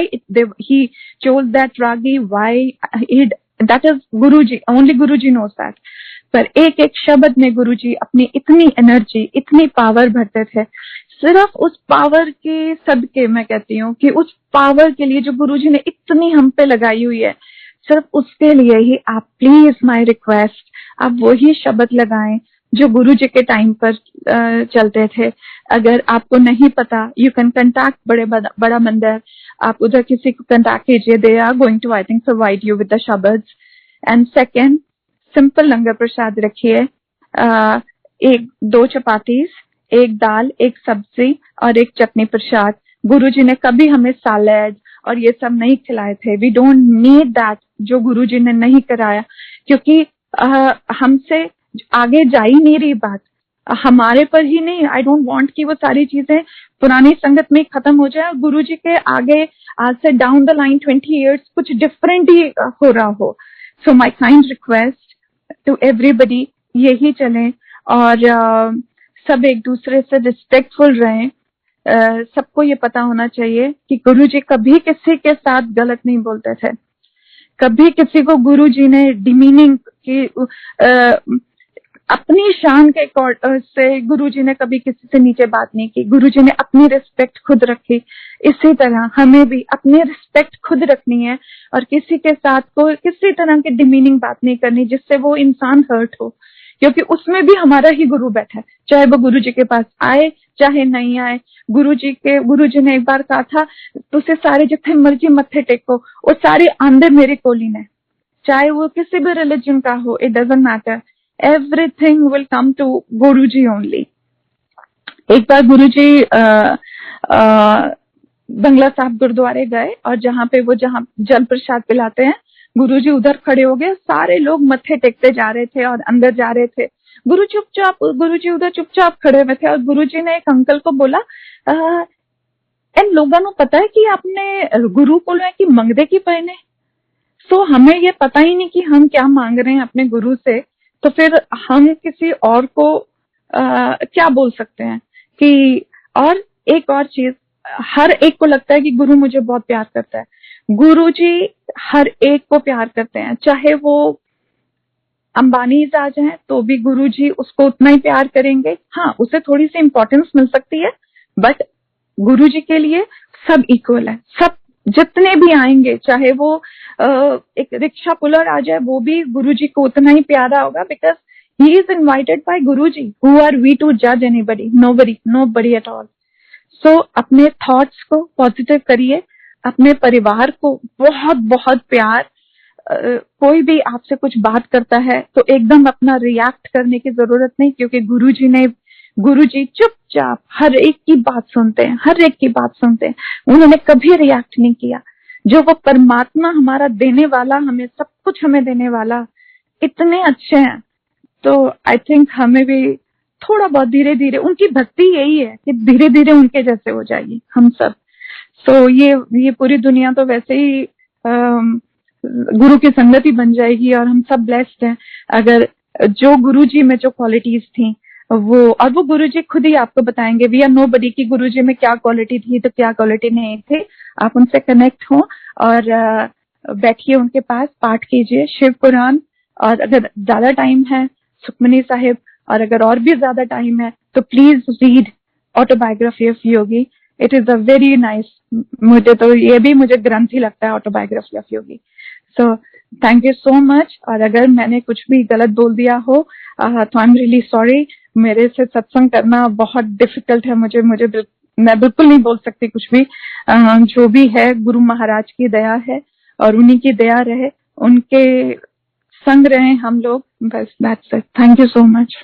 he chose that ragi, why that is Guruji, only Guruji knows that। पर एक एक शब्द में गुरुजी अपनी इतनी एनर्जी, इतनी पावर भरते थे। सिर्फ उस पावर के सदके मैं कहती हूँ कि उस पावर के लिए जो गुरुजी ने इतनी हम पे लगाई हुई है, सिर्फ उसके लिए ही आप प्लीज, माय रिक्वेस्ट, आप वही शब्द लगाएं जो गुरुजी के टाइम पर चलते थे। अगर आपको नहीं पता, यू कैन कंटैक्ट बड़ा मंदिर, आप उधर किसी को कंटैक्ट कीजिए, they are going to I think provide you with the शब्द्स। And second, simple langar prasad रखिए, 1-2 चपातीस, 1 दाल, 1 सब्जी और 1 चटनी प्रसाद। गुरुजी ने कभी हमें सैलेड और ये सब नहीं खिलाए थे। वी डोंट नीड दैट, जो गुरुजी ने नहीं कराया, क्योंकि हमसे आगे जा ही नहीं रही बात, हमारे पर ही नहीं। आई डोंट वांट कि वो सारी चीजें पुरानी संगत में खत्म हो जाए और गुरुजी के आगे आज से डाउन द लाइन 20 इयर्स कुछ डिफरेंट ही हो रहा हो। So my kind request to everybody, यही चलें और सब एक दूसरे से रिस्पेक्टफुल रहें। सबको ये पता होना चाहिए कि गुरुजी कभी किसी के साथ गलत नहीं बोलते थे, कभी किसी को गुरुजी ने डिमीनिंग की अपनी शान के से गुरुजी ने कभी किसी से नीचे बात नहीं की। गुरुजी ने अपनी रिस्पेक्ट खुद रखी, इसी तरह हमें भी अपनी रिस्पेक्ट खुद रखनी है और किसी के साथ को किसी तरह की डिमीनिंग बात नहीं करनी जिससे वो इंसान हर्ट हो, क्योंकि उसमें भी हमारा ही गुरु बैठा है, चाहे वो गुरुजी के पास आए चाहे नहीं आए। गुरुजी ने एक बार कहा था, तुझे सारे जितने मर्जी मत्थे टेको, वो सारे आंदे मेरे कोली ने, चाहे वो किसी भी रिलीजन का हो, it doesn't matter, everything will come to Guruji only। एक बार गुरुजी बंगला साहब गुरुद्वारे गए और जहाँ जल प्रसाद पिलाते हैं, गुरुजी उधर खड़े हो गए, सारे लोग मत्थे टेकते जा रहे थे और अंदर जा रहे थे। गुरुजी उधर चुपचाप खड़े हुए थे और गुरुजी ने एक अंकल को बोला, इन लोगों को पता है कि आपने गुरु को कि मंगदे की पहने, तो हमें ये पता ही नहीं कि हम क्या मांग रहे हैं अपने गुरु से, तो फिर हम किसी और को क्या बोल सकते हैं कि। और एक और चीज, हर एक को लगता है कि गुरु मुझे बहुत प्यार करता है, गुरुजी हर एक को प्यार करते हैं, चाहे वो अंबानी आ जाए तो भी गुरुजी उसको उतना ही प्यार करेंगे। हाँ, उसे थोड़ी सी इंपॉर्टेंस मिल सकती है, बट गुरुजी के लिए सब इक्वल है। सब जितने भी आएंगे, चाहे वो एक रिक्शा पुलर आ जाए, वो भी गुरुजी को उतना ही प्यारा होगा, because he is invited by Guruji. Who are we to जज anybody? Nobody at all. So अपने थॉट्स को पॉजिटिव करिए, अपने परिवार को बहुत बहुत प्यार। कोई भी आपसे कुछ बात करता है तो एकदम अपना रिएक्ट करने की जरूरत नहीं, क्योंकि गुरुजी चुपचाप हर एक की बात सुनते हैं, हर एक की बात सुनते हैं। उन्होंने कभी रिएक्ट नहीं किया। जो वो परमात्मा हमारा देने वाला, हमें सब कुछ हमें देने वाला, इतने अच्छे हैं। तो आई थिंक हमें भी थोड़ा बहुत धीरे धीरे, उनकी भक्ति यही है कि धीरे धीरे उनके जैसे हो जाएगी हम सब। सो ये पूरी दुनिया तो वैसे ही गुरु की संगत ही बन जाएगी और हम सब ब्लेस्ड हैं अगर जो गुरुजी में जो क्वालिटीज थी वो गुरुजी खुद ही आपको बताएंगे। वी आर नोबडी की गुरुजी में क्या क्वालिटी थी तो क्या क्वालिटी नहीं थी। आप उनसे कनेक्ट हो और बैठिए उनके पास, पाठ कीजिए शिव पुराण, और अगर ज्यादा टाइम है सुखमनी साहिब, और अगर और भी ज्यादा टाइम है तो please read autobiography of Yogi. It is a very nice, मुझे ग्रंथ ही लगता है autobiography of Yogi. So thank you so much. और अगर मैंने कुछ भी गलत बोल दिया हो तो आई एम रियली सॉरी। मेरे से सत्संग करना बहुत डिफिकल्ट है, मैं बिल्कुल नहीं बोल सकती कुछ भी। जो भी है गुरु महाराज की दया है और उन्हीं की दया रहे, उनके संग रहे हम लोग, बस that's it. Thank you so much.